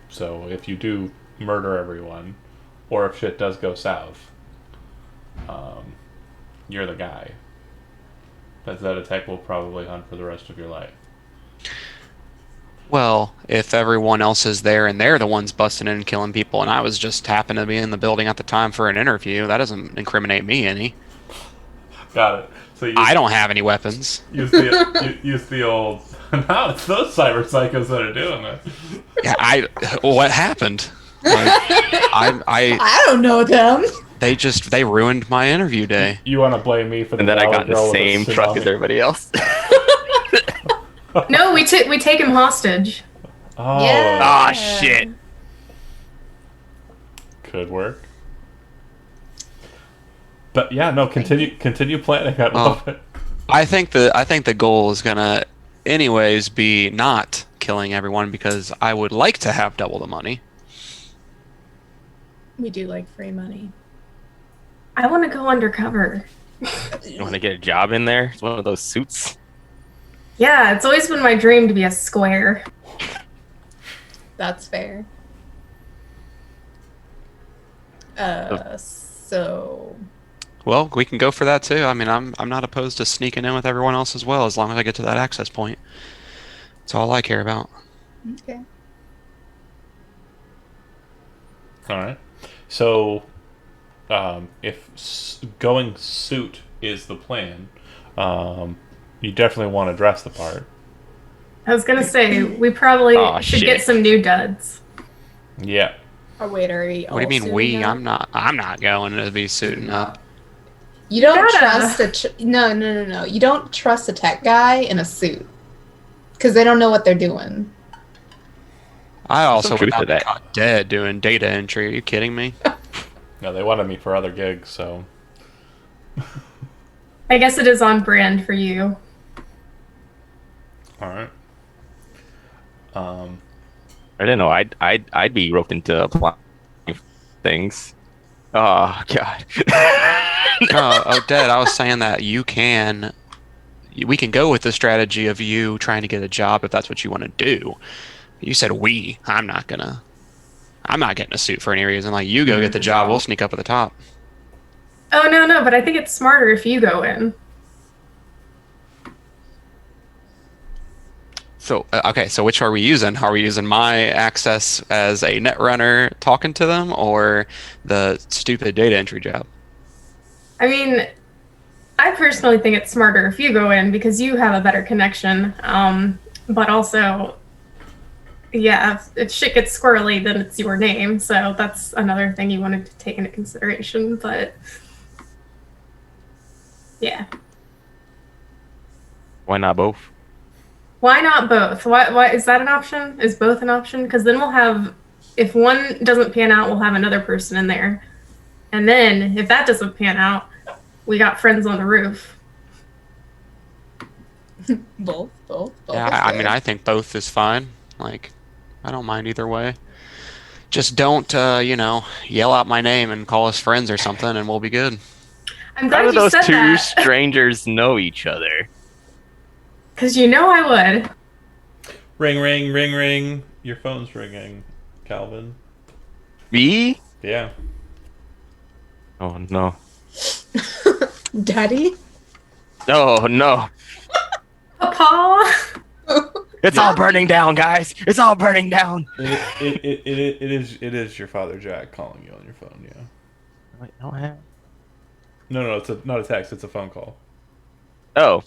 So if you do murder everyone, or if shit does go south, you're the guy that a tech will probably hunt for the rest of your life. Well, if everyone else is there and they're the ones busting in and killing people, and I was just happened to be in the building at the time for an interview, that doesn't incriminate me any. Got it. So I don't have any weapons. use the old. Now it's those cyber psychos that are doing it. Yeah, what happened? Like, I don't know them. they ruined my interview day. You want to blame me for the And then I got in the girl with same truck tsunami? as everybody else. No, we take him hostage. Oh, Yeah. Ah, shit. could work. But yeah, no, continue planning. I love it. I think the goal is gonna, anyways, be not killing everyone because I would like to have double the money. We do like free money. I want to go undercover. You want to get a job in there? It's one of those suits. Yeah, it's always been my dream to be a square. That's fair. So Well, we can go for that too. I mean, I'm not opposed to sneaking in with everyone else as well, as long as I get to that access point. That's all I care about. okay. All right. So, if going suit is the plan, you definitely want to dress the part. I was gonna say we probably Aw, should shit. get some new duds. Yeah. Oh wait, are we? What do you mean we? I'm not going to be suiting up. You don't Gotta. trust no. You don't trust a tech guy in a suit because they don't know what they're doing. I also Some would truth to not be that. caught dead doing data entry. Are you kidding me? No, they wanted me for other gigs, so I guess it is on brand for you. all right. I didn't know. I'd be roped into applying things. Oh God. No, Dad, I was saying that we can go with the strategy of you trying to get a job if that's what you want to do. You said we. I'm not getting a suit for any reason. Like, you go get the job, we'll sneak up at the top. Oh no, no, but I think it's smarter if you go in. So, okay, so which are we using? Are we using my access as a net runner talking to them, or the stupid data entry job? I mean, I personally think it's smarter if you go in because you have a better connection. But also, yeah, if shit gets squirrely, then it's your name. So that's another thing you wanted to take into consideration. But yeah, Why not both? why not both? Why is that an option? Is both an option? Because then we'll have, if one doesn't pan out, we'll have another person in there, and then if that doesn't pan out, we got friends on the roof. Both. Yeah, is I mean, good. I think both is fine. Like, I don't mind either way. Just don't, yell out my name and call us friends or something, and we'll be good. I'm How do glad you those said two that strangers know each other? because you know I would. Ring, ring, ring, ring. Your phone's ringing, Calvin. Me? Yeah. Oh no. Daddy? Oh no. Paul. It's all burning down, guys. It's all burning down. It is your father Jack calling you on your phone. Yeah. Wait, I don't have. No, it's not a text. It's a phone call. Oh,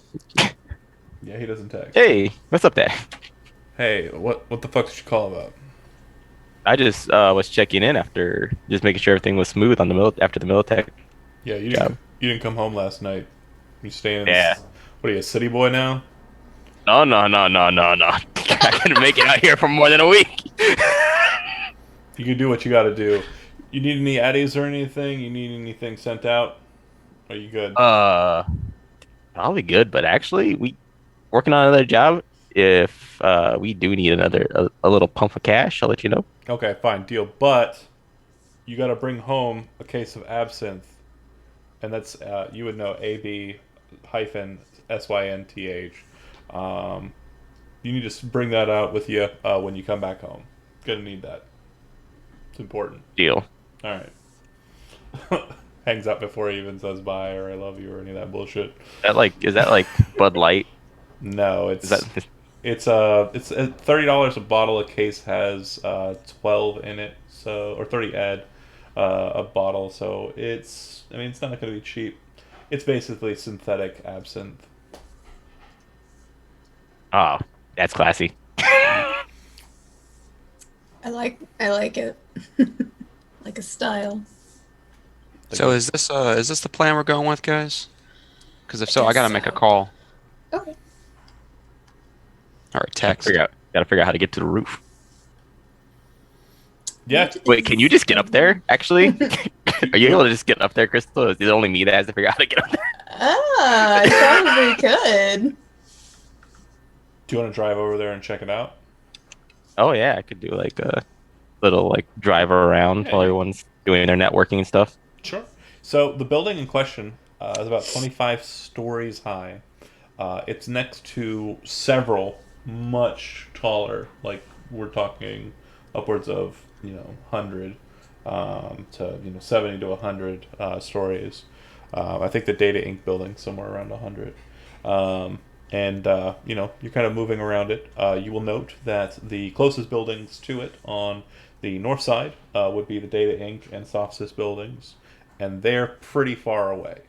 Yeah, he doesn't text. hey, what's up there? Hey, what the fuck did you call about? I just was checking in after just making sure everything was smooth on the after the militech Yeah, job. you didn't come home last night. You staying in Yeah. this? What are you, a city boy now? No, no, no, no, no, no. I couldn't make it out here for more than a week. You can do what you got to do. You need any addies or anything? You need anything sent out? Are you good? uh, Probably good, but actually, we working on another job. If we do need a little pump of cash, I'll let you know. Okay, fine, deal. But you got to bring home a case of absinthe, and that's you would know AB hyphen SYNTH. Um, you need to bring that out with you when you come back home. Gonna need that. It's important. Deal. All right. Hangs up before he even says bye or I love you or any of that bullshit. Is that like Bud Light? No, Is that it's $30 a bottle. A case has 12 in it, so or 30 ed a bottle. So it's not going to be cheap. It's basically synthetic absinthe. oh, that's classy. I like it. Like a style. So is this the plan we're going with, guys? Because if so, I Guess gotta make a so. call Okay. or a text. Gotta figure out how to get to the roof. Yeah, Wait, can you just get up there? Actually, are you able to just get up there, Crystal? Is it only me that has to figure out how to get up there? Ah, I probably could. do you want to drive over there and check it out? Oh yeah, I could do like a little like drive around Yeah, while yeah. everyone's doing their networking and stuff. Sure. So the building in question is about 25 stories high. It's next to several much taller, like we're talking upwards of 100 to 70 to 100 stories. I think the Data Inc. building somewhere around 100. And you're kind of moving around it. You will note that the closest buildings to it on the north side would be the Data Inc. and Softsys buildings, and they're pretty far away.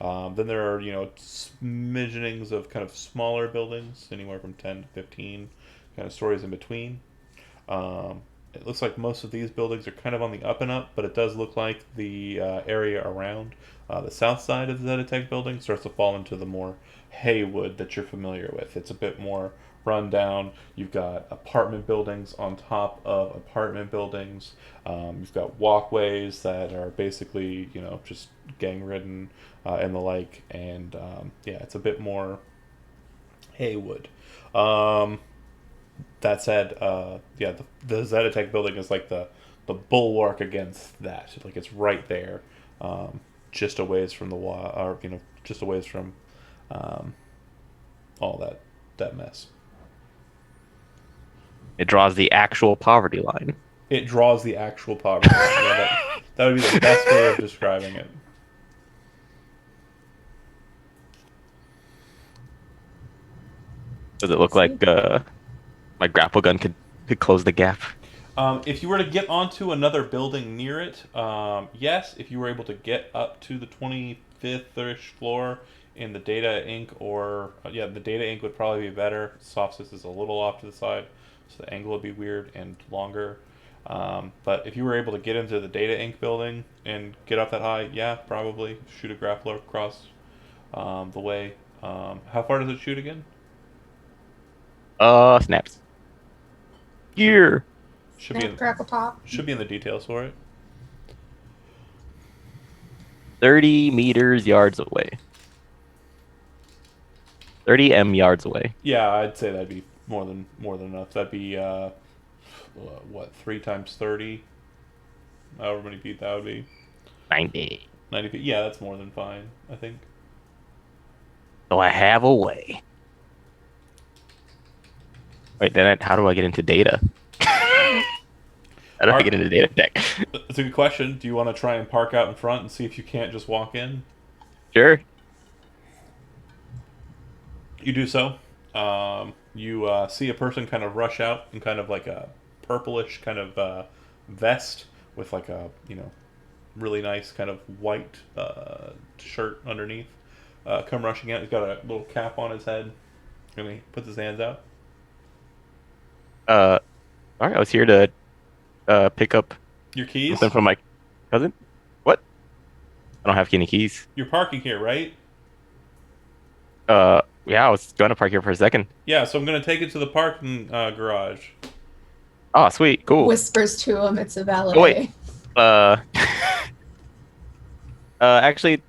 Then there are, smidgenings of kind of smaller buildings, anywhere from 10 to 15 kind of stories in between. It looks like most of these buildings are kind of on the up and up, but it does look like the area around the south side of the Zetitech building starts to fall into the more Haywood that you're familiar with. It's a bit more run down. You've got apartment buildings on top of apartment buildings. You've got walkways that are basically, just gang ridden and the like. And yeah, it's a bit more Haywood. That said, yeah, the Zetatech building is like the bulwark against that. Like it's right there, just a ways from the wall, or just a ways from um, all that mess. It draws the actual poverty line. It draws the actual poverty line. Yeah, that would be the best way of describing it. Does it look like my grapple gun could close the gap? If you were to get onto another building near it, yes. If you were able to get up to the 25th-ish floor in the Data Inc. or yeah, the Data Inc. would probably be better. Softsys is a little off to the side, so the angle would be weird and longer. But if you were able to get into the Data Inc. building and get up that high, yeah, probably shoot a grappler across the way. How far does it shoot again? Snaps. Gear. Should be Snap, in, crackle, pop. should be in the details for it. 30 meters yards away. 30 yards away. Yeah, I'd say that'd be more than enough. That'd be what, 3 times 30? However many feet that would be. 90. 90 feet. Yeah, that's more than fine, I think. So I have a way. Wait, then how do I get into data? How do I get into data tech? That's a good question. Do you want to try and park out in front and see if you can't just walk in? Sure. You do so. You see a person kind of rush out in kind of like a purplish kind of vest with like a, really nice kind of white shirt underneath. Come rushing out. He's got a little cap on his head. And he puts his hands out. All right, I was here to pick up Your keys? something from my cousin. What? I don't have any keys. You're parking here, right? Yeah, I was going to park here for a second. Yeah, so I'm going to take it to the parking garage. Oh, sweet, cool. Whispers to him, it's a valet. Oh, wait. Actually,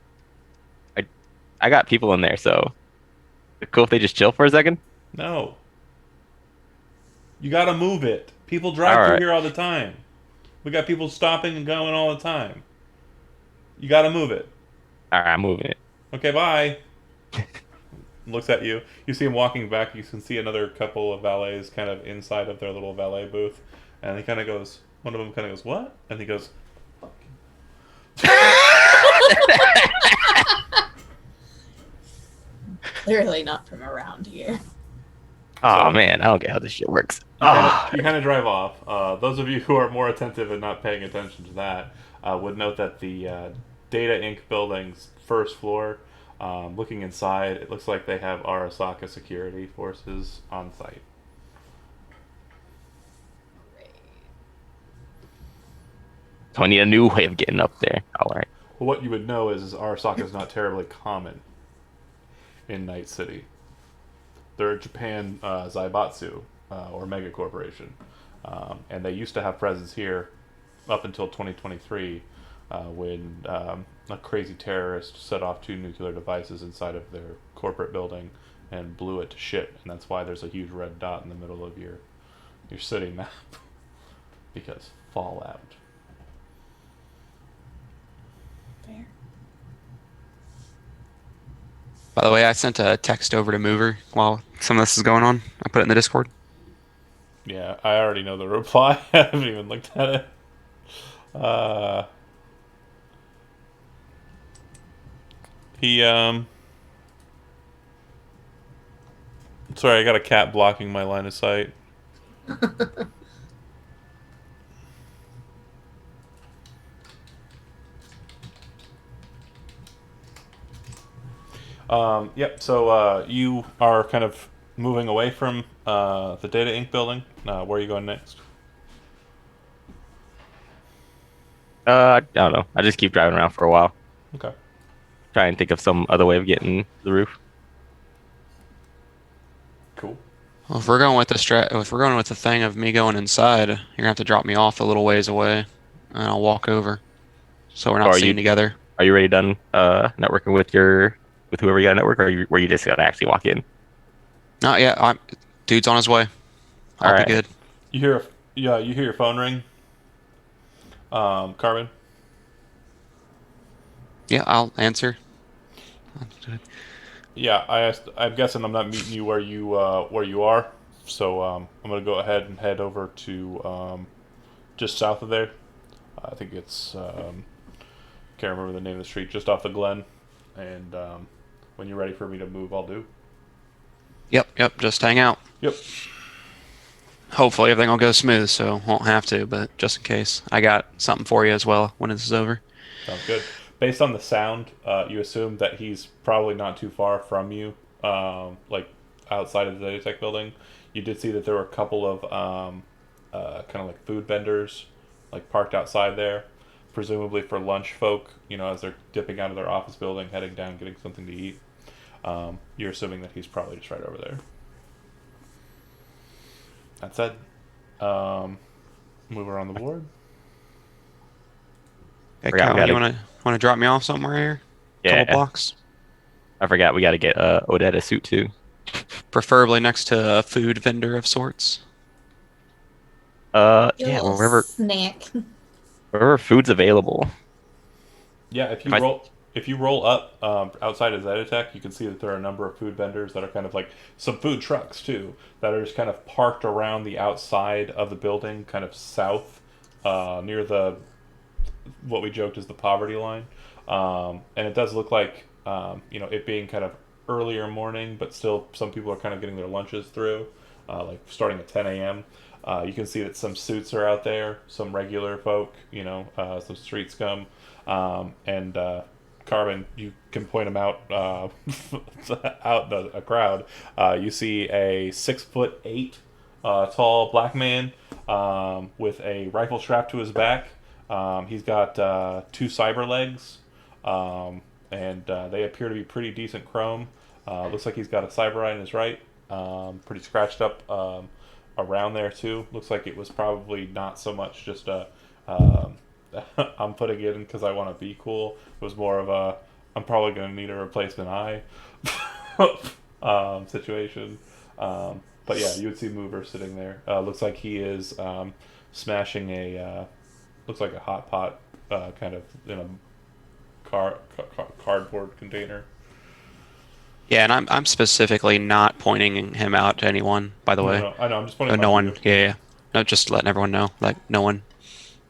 I got people in there, so cool if they just chill for a second. No. You got to move it. People drive All through right. here all the time. We got people stopping and going all the time. You got to move it. All right, I'm moving it. Okay, bye. Looks at you. You see him walking back. You can see another couple of valets kind of inside of their little valet booth. And he kind of goes, one of them kind of goes, what? And he goes, Clearly not from around here. Oh man, I don't get how this shit works. you kind of drive off. Those of you who are more attentive and not paying attention to that would note that the Data Inc. building's first floor, looking inside, it looks like they have Arasaka security forces on site. So I need a new way of getting up there. All right. Well, what you would know is Arasaka is not terribly common in Night City. They're a Japan Zaibatsu, or mega corporation. And they used to have presence here up until 2023 when a crazy terrorist set off 2 nuclear devices inside of their corporate building and blew it to shit. And that's why there's a huge red dot in the middle of your city map. Because Fallout. Fair. By the way, I sent a text over to Mover while some of this is going on. I put it in the Discord. Yeah, I already know the reply. I haven't even looked at it. Sorry, I got a cat blocking my line of sight. Yep, so you are kind of moving away from the Data Inc. building. Where are you going next? I don't know. I just keep driving around for a while. Okay. Try and think of some other way of getting to the roof. Cool. Well, if we're going with the thing of me going inside, you're gonna have to drop me off a little ways away, and I'll walk over, so we're So not are seen you- together. Are you already done networking with whoever you got to network, or were you just gonna actually walk in? Not yet. Dude's on his way. I'll Alright. be good. You hear your phone ring. Carbon. Yeah, I'll answer. Yeah, I'm guessing I'm not meeting you where you are. So I'm gonna go ahead and head over to just south of there. I think it's can't remember the name of the street, just off the Glen. And when you're ready for me to move, I'll do. Yep. Just hang out. Yep. Hopefully everything will go smooth, so won't have to. But just in case, I got something for you as well when this is over. Sounds good. Based on the sound, you assume that he's probably not too far from you, like outside of the Zetotech building. You did see that there were a couple of kind of like food vendors, like parked outside there, presumably for lunch folk. As they're dipping out of their office building, heading down, getting something to eat. You're assuming that he's probably just right over there. That said, move around the board. Hey, Forgot we Kyle, you gotta- wanna drop me off somewhere here? Yeah. Couple blocks. I forgot we got to get Odette a suit too. Preferably next to a food vendor of sorts. Your Yeah, little snack. wherever food's available. Yeah, if you roll up outside of Zetotech, you can see that there are a number of food vendors that are kind of like some food trucks too that are just kind of parked around the outside of the building, kind of south, near the what we joked is the poverty line, and it does look like it being kind of earlier morning, but still some people are kind of getting their lunches through, like starting at 10 a.m. You can see that some suits are out there, some regular folk, some street scum. And Carbon, you can point them out out a crowd. You see a 6'8" tall black man with a rifle strapped to his back. He's got two cyber legs, and they appear to be pretty decent chrome. Looks like he's got a cyber eye in his right, pretty scratched up around there too. Looks like it was probably not so much just a I'm putting it in because I want to be cool. It was more of a I'm probably going to need a replacement eye situation. But yeah, you would see Mover sitting there. Looks like he is smashing looks like a hot pot kind of in a cardboard container. Yeah, and I'm specifically not pointing him out to anyone, by the way. No, I know. I'm just pointing. No one. Yeah. No, just letting everyone know. Like no one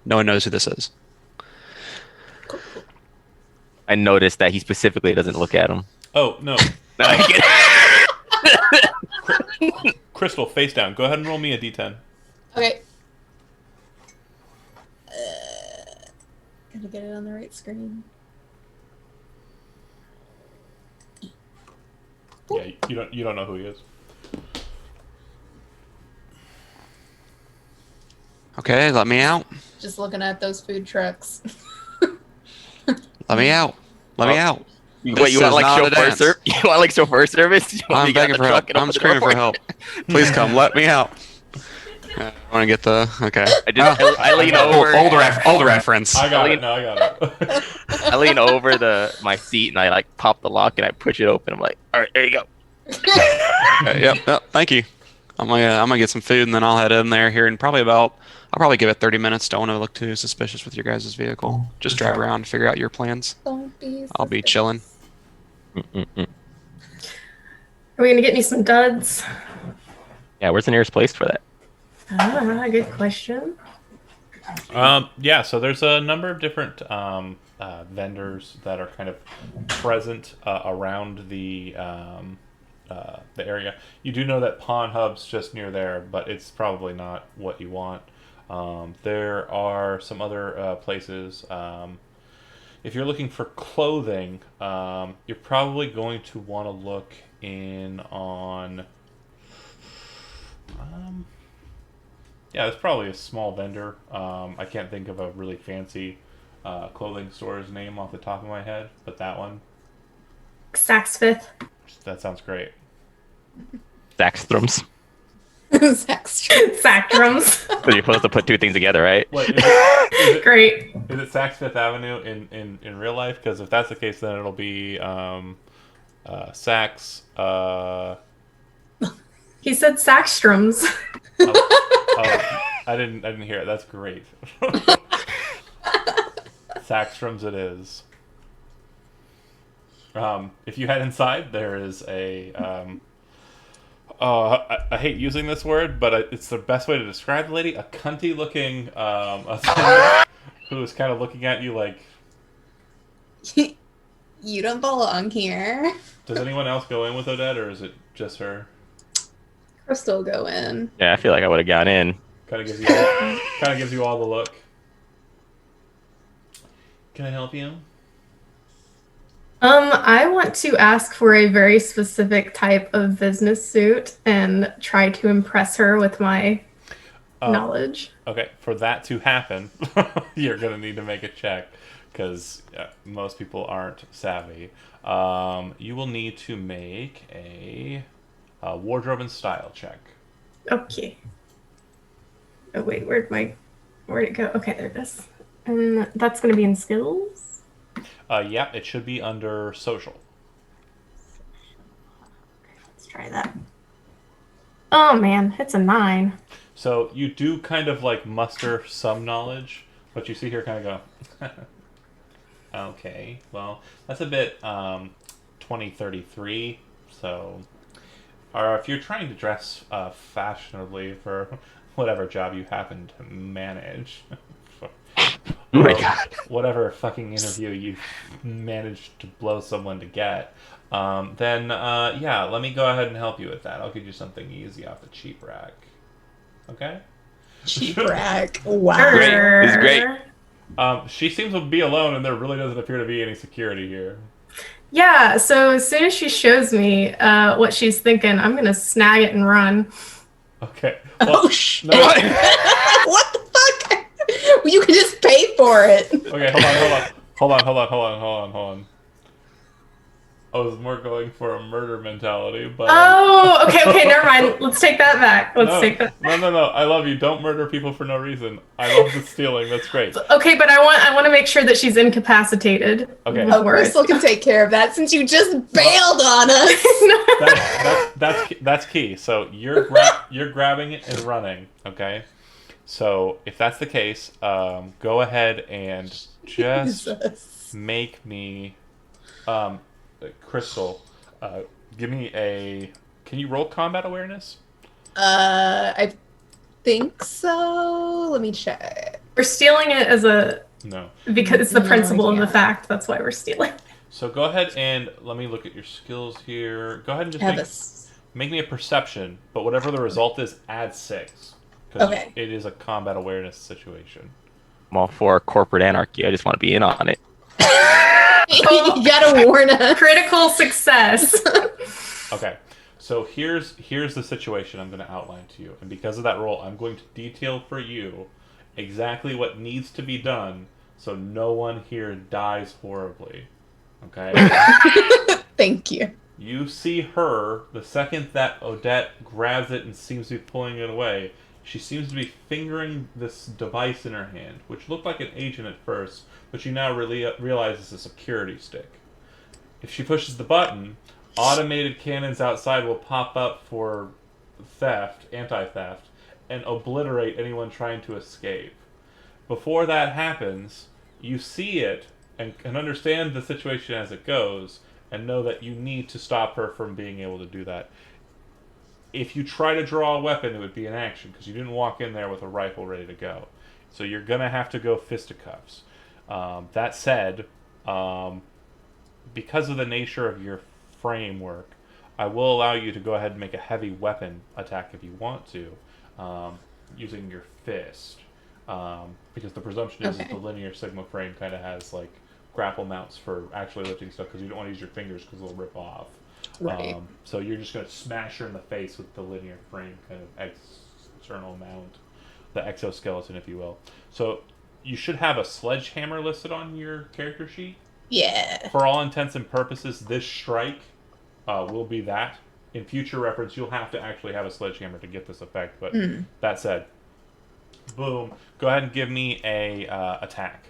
knows who this is. I noticed that he specifically doesn't look at him. Oh no. Crystal, face down. Go ahead and roll me a d10. Okay. Gotta get it on the right screen. Yeah, you don't know who he is. Okay, let me out. Just looking at those food trucks. Let me out. Let me out. Wait, This you want is like not a chauffeur dance. service? You want like chauffeur service? You want me I'm to get begging in the for help. truck and I'm open the screaming door for you? help. Please come, let me out. I want to get the okay. I lean over. Old reference. I got it. No, I got it. I lean over my seat and I like pop the lock and I push it open. I'm like, all right, there you go. Yep. Thank you. I'm gonna get some food and then I'll head in there here in I'll probably give it 30 minutes. Don't want to look too suspicious with your guys' vehicle. Just drive around and figure out your plans. Don't be I'll be chilling. Mm-mm-mm. Are we gonna get me some duds? Yeah, where's the nearest place for that? Good question. Yeah, so there's a number of different vendors that are kind of present around the area. You do know that Pawn Hub's just near there, but it's probably not what you want. There are some other places. If you're looking for clothing, you're probably going to want to look in on... yeah, there's probably a small vendor. I can't think of a really fancy clothing store's name off the top of my head, but that one. Saks Fifth. That sounds great. Saxtrums. Sactrums. So you're supposed to put two things together, right? Wait, is it Great. is it Saks Fifth Avenue in real life? Because if that's the case, then it'll be Saks. He said Sackstrums. I I didn't hear it. That's great. Saxtrums it is. If you head inside, there is a. I hate using this word, but it's the best way to describe the lady. A cunty-looking attendant who is kind of looking at you like. You don't belong here. Does anyone else go in with Odette, or is it just her? Crystal go in. Yeah, I feel like I would have got in. Kind of gives you all the look. Can I help you? I want to ask for a very specific type of business suit and try to impress her with my knowledge. Okay, for that to happen, you're gonna need to make a check because most people aren't savvy. You will need to make a wardrobe and style check. Okay. Oh wait, where'd it go? Okay, there it is. And that's gonna be in skills. Yeah, it should be under social. Let's try that. Oh man, it's a 9. So you do kind of like muster some knowledge, but you see here kind of go, okay, well, that's a bit 2033, so... Or if you're trying to dress fashionably for whatever job you happen to manage... Oh my god. Whatever fucking interview you managed to blow someone to get, then yeah, let me go ahead and help you with that. I'll give you something easy off the cheap rack. Okay? Cheap rack. Wow. Great. It's great. She seems to be alone, and there really doesn't appear to be any security here. Yeah, so as soon as she shows me what she's thinking, I'm gonna snag it and run. Okay. Well, shit. no, What the fuck? You can just pay for it. okay, hold on. I was more going for a murder mentality, but... Oh, okay, never mind. Let's take that back. Let's take that back. No. I love you. Don't murder people for no reason. I love the stealing. That's great. Okay, but I want to make sure that she's incapacitated. Okay. Oh, Crystal can take care of that since you just bailed on us. That's key. So you're grabbing it and running. Okay. So if that's the case, go ahead and just Jesus. make me, Crystal, give me a. Can you roll combat awareness? I think so. Let me check. We're stealing it as No. because it's the No, principle of the yeah. fact. That's why we're stealing. So go ahead and let me look at your skills here. Go ahead and Have just make me a perception, but whatever the result is, add 6. Because Okay. it is a combat awareness situation. I'm all for corporate anarchy. I just want to be in on it. You gotta warn us. Critical success. Okay, so here's the situation I'm going to outline to you, and because of that role, I'm going to detail for you exactly what needs to be done so no one here dies horribly. Okay? Thank you. You see her the second that Odette grabs it and seems to be pulling it away. She seems to be fingering this device in her hand, which looked like an agent at first, but you now really realize it's a security stick. If she pushes the button, automated cannons outside will pop up for theft, anti-theft, and obliterate anyone trying to escape. Before that happens, you see it and can understand the situation as it goes, and know that you need to stop her from being able to do that. If you try to draw a weapon, it would be an action, because you didn't walk in there with a rifle ready to go. So you're going to have to go fisticuffs. That said, because of the nature of your framework, I will allow you to go ahead and make a heavy weapon attack if you want to, using your fist. Because the presumption is that the linear Sigma frame kind of has like grapple mounts for actually lifting stuff, because you don't want to use your fingers because they'll rip off. Right. So you're just going to smash her in the face with the linear frame kind of external mount, the exoskeleton, if you will. So you should have a sledgehammer listed on your character sheet. Yeah. For all intents and purposes, this strike will be that. In future reference, you'll have to actually have a sledgehammer to get this effect. But that said, boom. Go ahead and give me a attack.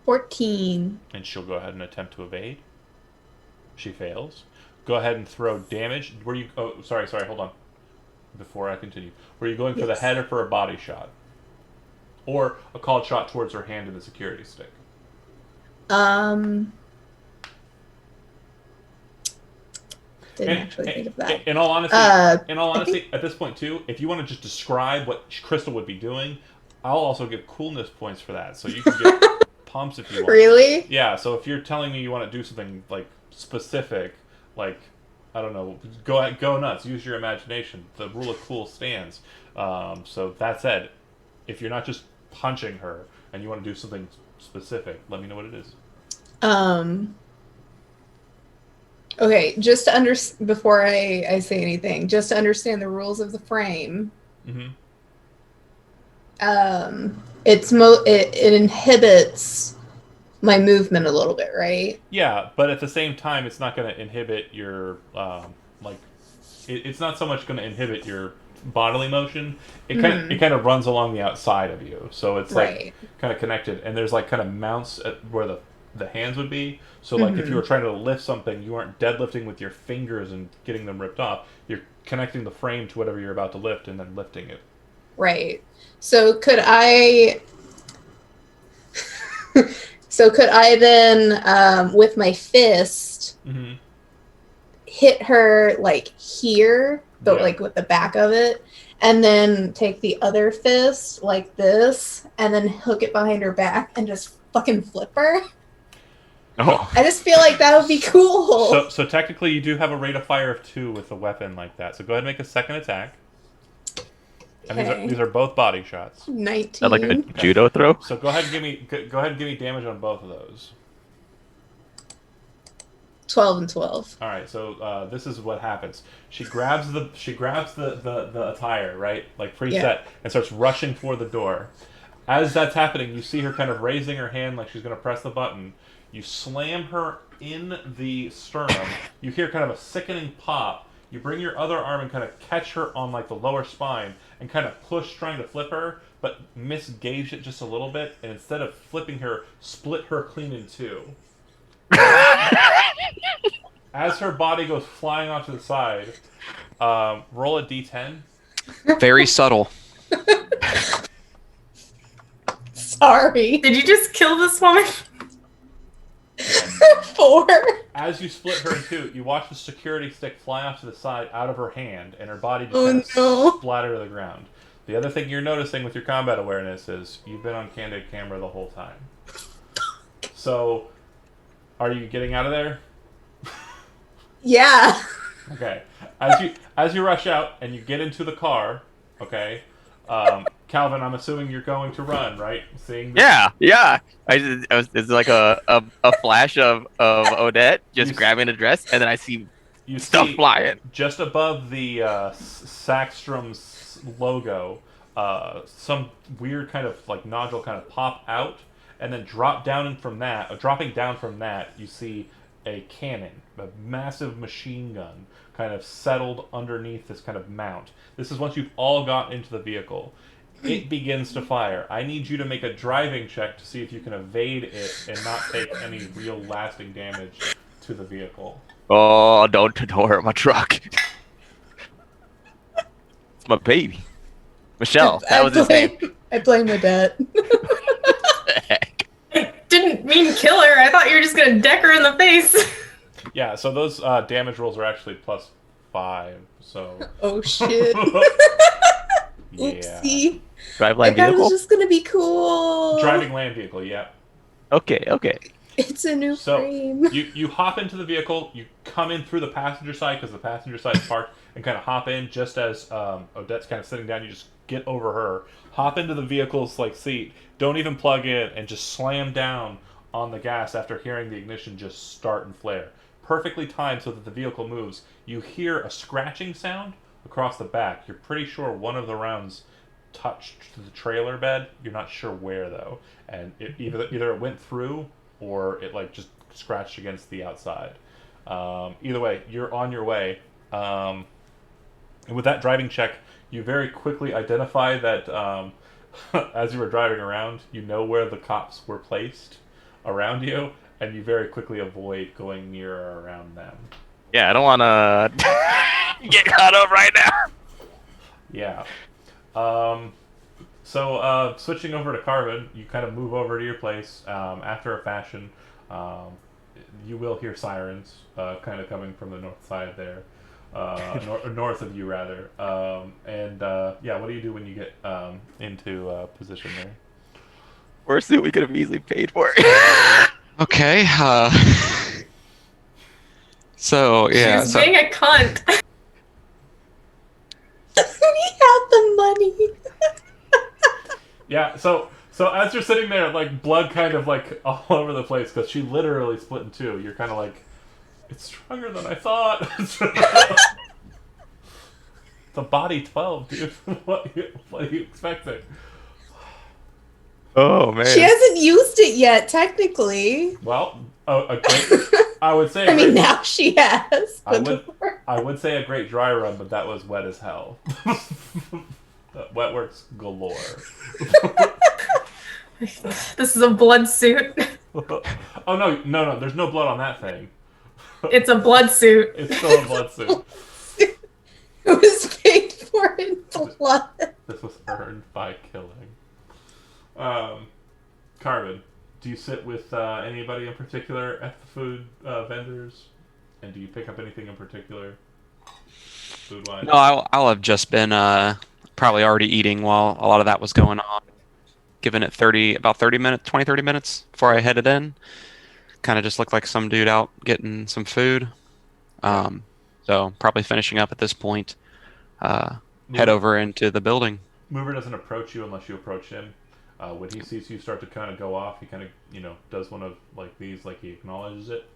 14. And she'll go ahead and attempt to evade. She fails. Go ahead and throw damage. Were you... Oh, sorry, hold on. before I continue. Were you going for the Yes. head or for a body shot? Or a called shot towards her hand and the security stick? Didn't And- actually think of that. In all honesty, I think at this point too, if you want to just describe what Crystal would be doing, I'll also give coolness points for that. So you can get pumps if you want. really. Yeah. So if you're telling me you want to do something like specific, like I don't know, go nuts, use your imagination. The rule of cool stands. So that said, if you're not just punching her and you want to do something specific, let me know what it is. Okay, just to before I say anything, just to understand the rules of the frame. Mm-hmm. It inhibits my movement a little bit, right? Yeah, but at the same time, it's not going to inhibit your like. It's not so much going to inhibit your bodily motion. It kind of runs along the outside of you, so it's like Right. kind of connected. And there's like kind of mounts at where the hands would be. So like if you were trying to lift something, you aren't deadlifting with your fingers and getting them ripped off. You're connecting the frame to whatever you're about to lift and then lifting it. Right. So could I then with my fist Mm-hmm. hit her like here, but Yeah. like with the back of it, and then take the other fist like this and then hook it behind her back and just fucking flip her? Oh, I just feel like that would be cool. So technically, you do have a rate of fire of 2 with a weapon like that. So go ahead and make a second attack. And Okay. these are both body shots. 19. is that like a judo throw? So go ahead and give me damage on both of those. 12 and 12. All right. So this is what happens. She grabs the attire, right, like preset, Yeah. and starts rushing for the door. As that's happening, you see her kind of raising her hand like she's going to press the button. You slam her in the sternum. You hear kind of a sickening pop. You bring your other arm and kind of catch her on like the lower spine and kind of push, trying to flip her, but misgauge it just a little bit. And instead of flipping her, split her clean in two. As her body goes flying off to the side, roll a d10. Very subtle. Sorry. Did you just kill this woman? 4. As you split her in two, you watch the security stick fly off to the side out of her hand, and her body just Oh, kind of no. splatter to the ground. The other thing you're noticing with your combat awareness is you've been on candid camera the whole time. So, are you getting out of there? Yeah. Okay. As you rush out and you get into the car, okay, Calvin, I'm assuming you're going to run, right? Seeing the, Yeah. It's like a flash of Odette just You- grabbing the dress, and then I see you stuff see flying. just above the Sackstrom's logo, some weird kind of like nodule kind of pop out, and then dropping down from that, you see a cannon, a massive machine gun, kind of settled underneath this kind of mount. This is once you've all got into the vehicle. It begins to fire. I need you to make a driving check to see if you can evade it and not take any real lasting damage to the vehicle. Oh, don't hurt my truck. It's my baby. Michelle, that was his name. I blame Odette. Heck. I didn't mean kill her. I thought you were just gonna deck her in the face. Yeah, so those damage rolls are actually +5. So Oh shit. yeah, Oopsie. Drive I line thought it vehicle? was just gonna be cool. driving land vehicle. Yeah. Okay. It's a new So frame. you hop into the vehicle. You come in through the passenger side because the passenger side's parked, and kind of hop in just as Odette's kind of sitting down. You just get over her, hop into the vehicle's like seat. Don't even plug in, and just slam down on the gas after hearing the ignition just start and flare. Perfectly timed so that the vehicle moves. You hear a scratching sound across the back. You're pretty sure one of the rounds touched the trailer bed. You're not sure where though, and it either it went through or it like just scratched against the outside. Either way, you're on your way. And with that driving check, you very quickly identify that as you were driving around, you know where the cops were placed around you, and you very quickly avoid going near or around them. Yeah, I don't want to get caught up right now. Yeah. Switching over to Carvin, you kind of move over to your place. After a fashion, um, you will hear sirens kind of coming from the north side there. North of you, rather. Yeah, what do you do when you get into position there? Worst suit we could have easily paid for it. Okay. So yeah. She's So being a cunt. We have the money. Yeah, so as you're sitting there, like blood kind of like all over the place because she literally split in two. You're kind of like, it's stronger than I thought. The body 12, dude. What are you expecting? Oh man. She hasn't used it yet, technically. Well, a great. I would say. I mean, now she has. I But would. before- I would say a great dry run, but that was wet as hell. Wet works galore. This is a blood suit. Oh no! There's no blood on that thing. It's a blood suit. It's still a blood suit. It was paid for in blood. This was earned by killing. Carvin, do you sit with anybody in particular at the food vendors? And do you pick up anything in particular? Food-wise? no, I'll have just been probably already eating while a lot of that was going on. Giving it about 30 minutes, 20, 30 minutes before I headed in. Kind of just looked like some dude out getting some food. So probably finishing up at this point. Head over into the building. Mover doesn't approach you unless you approach him. When he sees you start to kind of go off, he kind of, does one of like these, like he acknowledges it.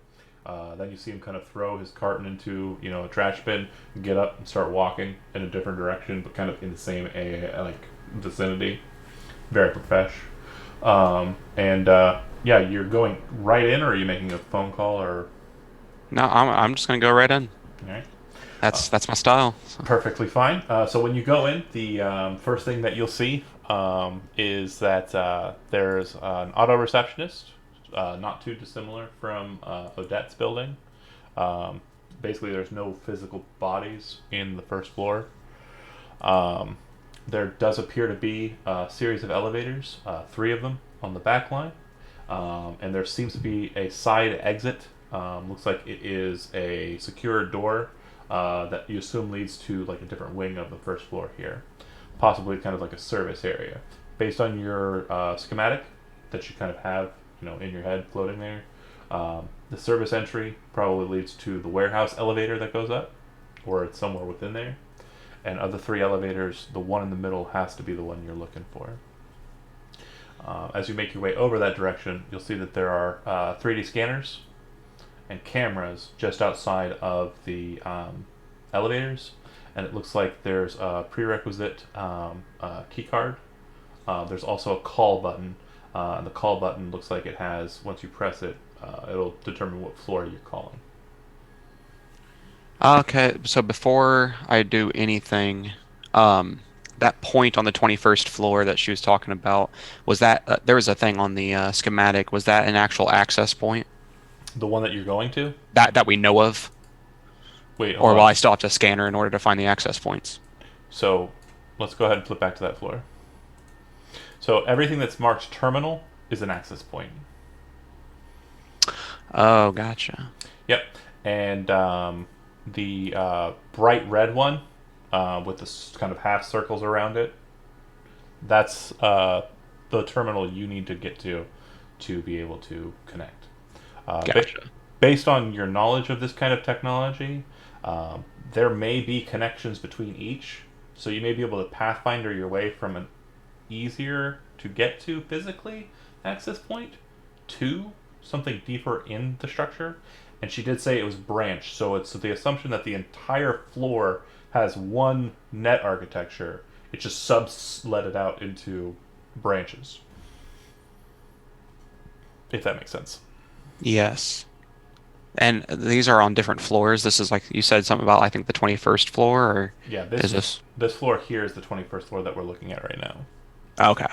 Then you see him kind of throw his carton into, a trash bin, get up and start walking in a different direction, but kind of in the same vicinity. Very profesh. Yeah, you're going right in, or are you making a phone call, or? No, I'm just gonna go right in. All right. That's my style. So. Perfectly fine. So when you go in, the first thing that you'll see is that there's an auto receptionist, not too dissimilar from Odette's building. Basically, there's no physical bodies in the first floor. There does appear to be a series of elevators, 3 of them on the back line, and there seems to be a side exit. Looks like it is a secure door that you assume leads to like a different wing of the first floor here, possibly kind of like a service area. Based on your schematic that you kind of have, in your head floating there, the service entry probably leads to the warehouse elevator that goes up, or it's somewhere within there. And of the 3 elevators, the one in the middle has to be the one you're looking for. As you make your way over that direction, you'll see that there are 3D scanners and cameras just outside of the elevators, and it looks like there's a prerequisite key card. There's also a call button, and the call button looks like it has, once you press it, it'll determine what floor you're calling. Okay, so before I do anything, that point on the 21st floor that she was talking about, was that there was a thing on the schematic? Was that an actual access point The one that you're going to? that we know of, Wait, or hold will on. I still have to scan her in order to find the access points? So let's go ahead and flip back to that floor. So everything that's marked terminal is an access point. Oh, gotcha. Yep. And the bright red one with the kind of half circles around it, that's the terminal you need to get to be able to connect. Gotcha. Based on your knowledge of this kind of technology, there may be connections between each. So you may be able to pathfinder your way from an easier to get to physically access point to something deeper in the structure. And she did say it was branched, so it's the assumption that the entire floor has one net architecture. It just subletted out into branches. If that makes sense. Yes. And these are on different floors. This is like you said something about, I think, the 21st floor, or Yeah, is this? this floor here is the 21st floor that we're looking at right now. Okay.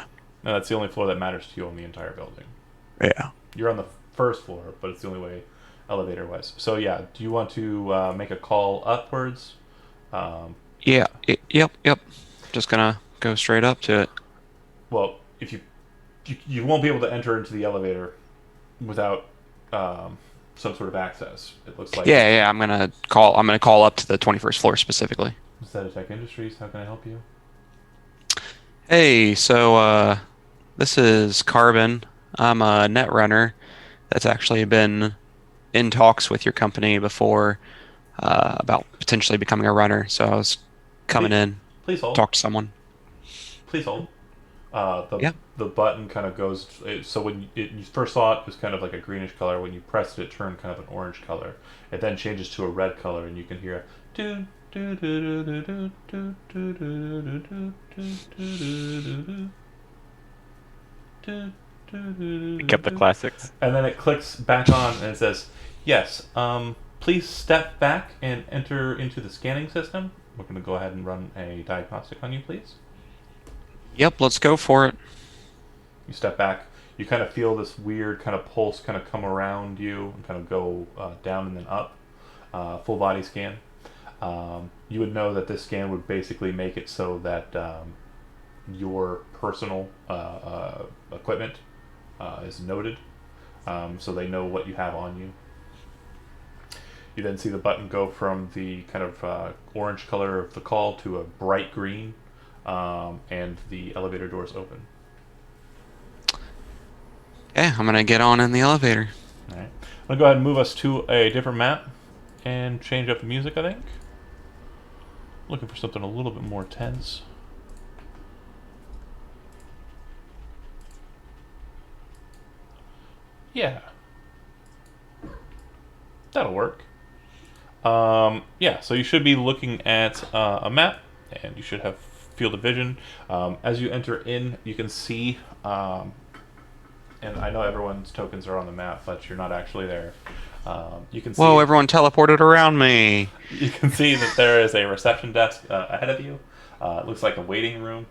And that's the only floor that matters to you on the entire building. Yeah. You're on the first floor, but it's the only way elevator-wise. So yeah, do you want to make a call upwards? Yeah. Yep. just gonna go straight up to it. Well, if you won't be able to enter into the elevator without um, some sort of access. It looks like. Yeah, yeah. I'm gonna call up to the 21st floor specifically. Tech Industries, how can I help you? Hey, so this is Carbon. I'm a net runner that's actually been in talks with your company before about potentially becoming a runner. So I was coming Please, in, please hold. talk to someone. Please hold. The Yeah. the button kind of goes. So when you first saw it, it was kind of like a greenish color. When you pressed it, it turned kind of an orange color. It then changes to a red color, and you can hear do do do do do do do do do do do do do. Pick up the classics. And then it clicks back on, and it says, "Yes, please step back and enter into the scanning system. We're going to go ahead and run a diagnostic on you, please." Yep, let's go for it. You step back. You kind of feel this weird kind of pulse kind of come around you and kind of go down and then up. Full body scan. You would know that this scan would basically make it so that your personal equipment is noted, so they know what you have on you. You then see the button go from the kind of orange color of the call to a bright green, and the elevator doors open. Yeah, I'm gonna get on in the elevator. All right. I'm gonna go ahead and move us to a different map and change up the music. I think. Looking for something a little bit more tense. Yeah. That'll work. Yeah, so you should be looking at a map, and you should have field of vision. As you enter in, you can see, and I know everyone's tokens are on the map, but you're not actually there. You can see. Whoa, everyone teleported around me. You can see that there is a reception desk ahead of you. It looks like a waiting room.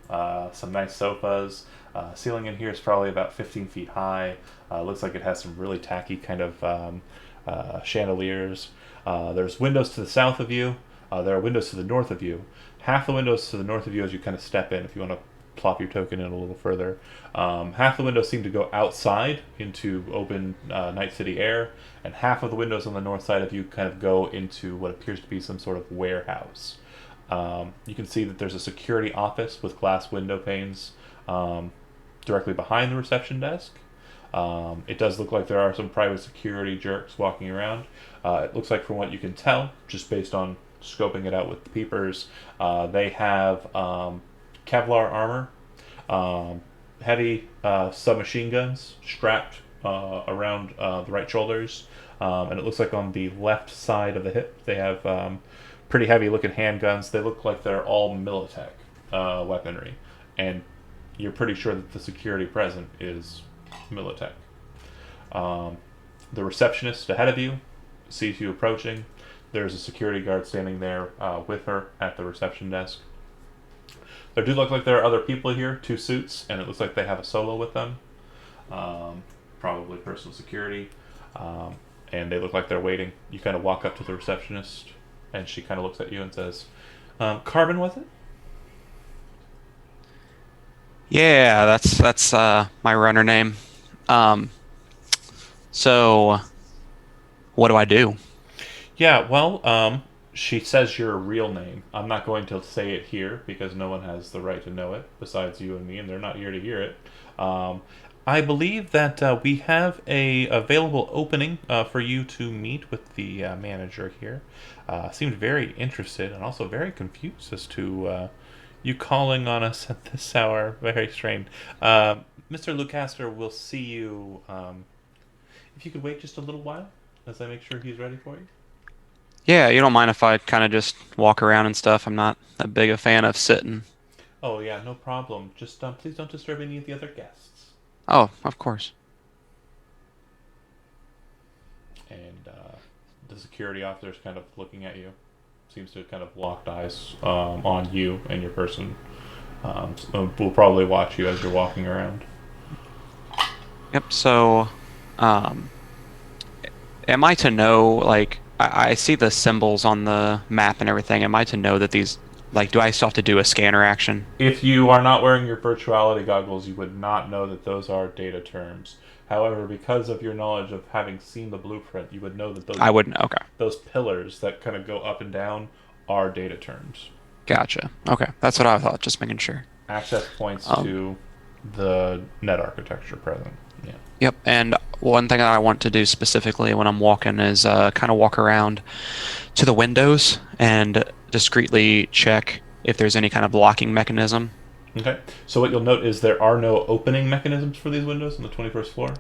Some nice sofas. Ceiling in here is probably about 15 feet high. Looks like it has some really tacky kind of chandeliers. There's windows to the south of you. There are windows to the north of you. Half the windows to the north of you as you kind of step in, if you want to plop your token in a little further. Half the windows seem to go outside into open night city air, and half of the windows on the north side of you kind of go into what appears to be some sort of warehouse. You can see that there's a security office with glass window panes directly behind the reception desk. It does look like there are some private security jerks walking around. It looks like, from what you can tell, just based on scoping it out with the peepers, they have Kevlar armor, heavy submachine guns strapped around the right shoulders, and it looks like on the left side of the hip they have pretty heavy looking handguns. They look like they're all Militech weaponry, and you're pretty sure that the security present is Militech. The receptionist ahead of you sees you approaching. There's a security guard standing there with her at the reception desk. There do look like there are other people here, 2 suits, and it looks like they have a solo with them. Probably personal security. And they look like they're waiting. You kind of walk up to the receptionist, and she kind of looks at you and says, Carbon, was it? Yeah, that's my runner name. So what do I do? Yeah, well, she says your real name. I'm not going to say it here because no one has the right to know it besides you and me, and they're not here to hear it. I believe that we have a available opening for you to meet with the manager here. Seemed very interested and also very confused as to you calling on us at this hour. Very strange. Mr. Lucaster will see you. If you could wait just a little while as I make sure he's ready for you. Yeah, you don't mind if I kind of just walk around and stuff. I'm not that big a fan of sitting. Oh yeah, no problem. Just please don't disturb any of the other guests. Oh, of course. And the security officer's kind of looking at you. Seems to have kind of locked eyes on you and your person. So we'll probably watch you as you're walking around. Yep, so am I to know, like, I see the symbols on the map and everything. Am I to know that these Like, do I still have to do a scanner action? If you are not wearing your virtuality goggles, you would not know that those are data terms. However, because of your knowledge of having seen the blueprint, you would know that I wouldn't. Okay. those pillars that kind of go up and down are data terms. Gotcha. Okay. That's what I thought. Just making sure. Access points Um, to the net architecture present. Yeah. Yep. And one thing that I want to do specifically when I'm walking is kind of walk around to the windows and discreetly check if there's any kind of locking mechanism. Okay. So what you'll note is there are no opening mechanisms for these windows on the 21st floor.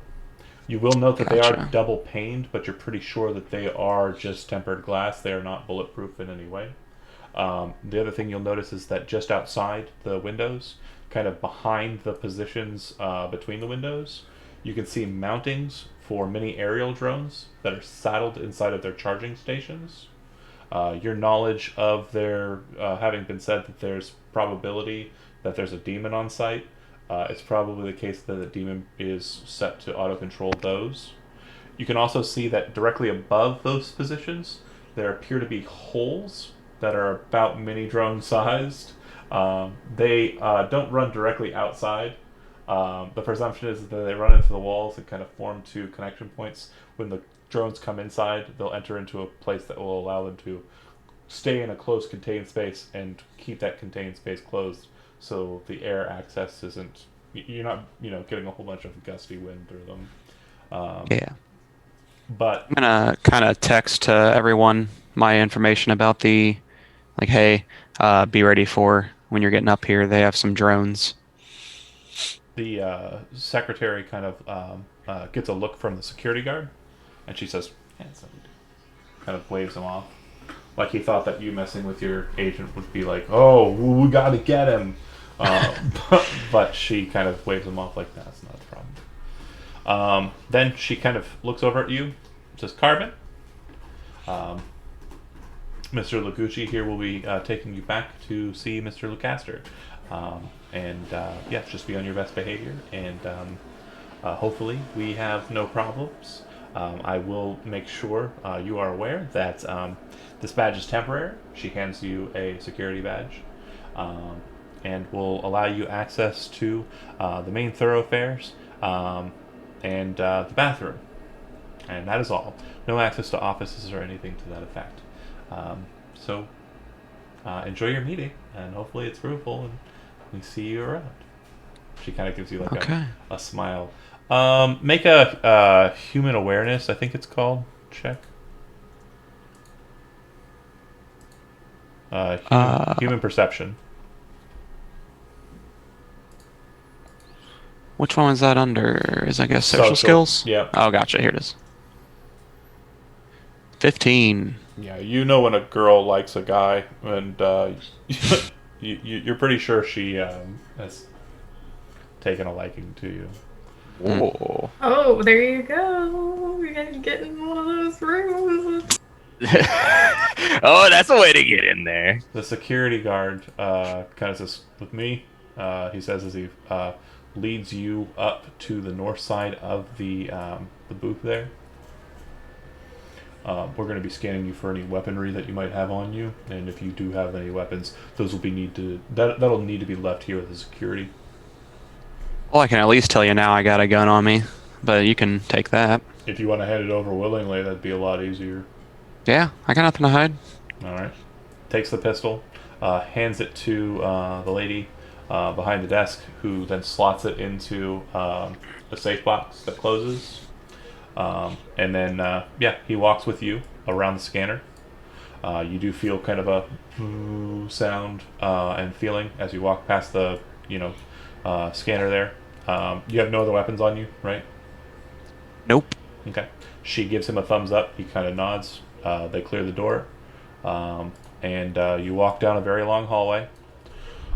You will note that they are Gotcha. double paned, but you're pretty sure that they are just tempered glass. They are not bulletproof in any way. The other thing you'll notice is that just outside the windows, kind of behind the positions between the windows, you can see mountings for mini aerial drones that are saddled inside of their charging stations. Your knowledge of there having been said that there's probability that there's a demon on site, it's probably the case that the demon is set to auto control those. You can also see that directly above those positions, there appear to be holes that are about mini drone sized. They don't run directly outside. The presumption is that they run into the walls and kind of form two connection points. When the drones come inside, they'll enter into a place that will allow them to stay in a closed contained space and keep that contained space closed, so the air access isn't, you're not getting a whole bunch of gusty wind through them. Yeah. But I'm gonna kind of text to everyone my information about the, like, hey, be ready for when you're getting up here. They have some drones. the secretary kind of gets a look from the security guard, and she says, yeah, kind of waves him off. Like he thought that you messing with your agent would be like, oh, we gotta get him. But she kind of waves him off like that's not a problem. Then she kind of looks over at you, says, Carbon, Mr. Lagucci here will be taking you back to see Mr. Lucaster. Just be on your best behavior, and hopefully we have no problems. I will make sure you are aware that this badge is temporary. She hands you a security badge, and will allow you access to the main thoroughfares and the bathroom. And that is all. No access to offices or anything to that effect. So enjoy your meeting, and hopefully it's fruitful, and we see you around. She kind of gives you like Okay. a smile. Make a human awareness, I think it's called, check. Human perception. Which one was that under? Is I guess social skills? Yeah. Oh, gotcha. Here it is. 15. Yeah, you know when a girl likes a guy, and you're pretty sure she has taken a liking to you. Whoa. Oh, there you go. You're gonna get in one of those rooms. Oh, that's a way to get in there. The security guard kind of says, with me, he says as he leads you up to the north side of the booth there. We're going to be scanning you for any weaponry that you might have on you, and if you do have any weapons, those will be that'll need to be left here with the security. Well, I can at least tell you now I got a gun on me, but you can take that. If you want to hand it over willingly, that'd be a lot easier. Yeah, I got nothing to hide. All right. Takes the pistol, hands it to the lady behind the desk, who then slots it into a safe box that closes. And then, he walks with you around the scanner. You do feel kind of a sound and feeling as you walk past the, scanner there. You have no other weapons on you, right? Nope. Okay. She gives him a thumbs up. He kind of nods. They clear the door. And you walk down a very long hallway.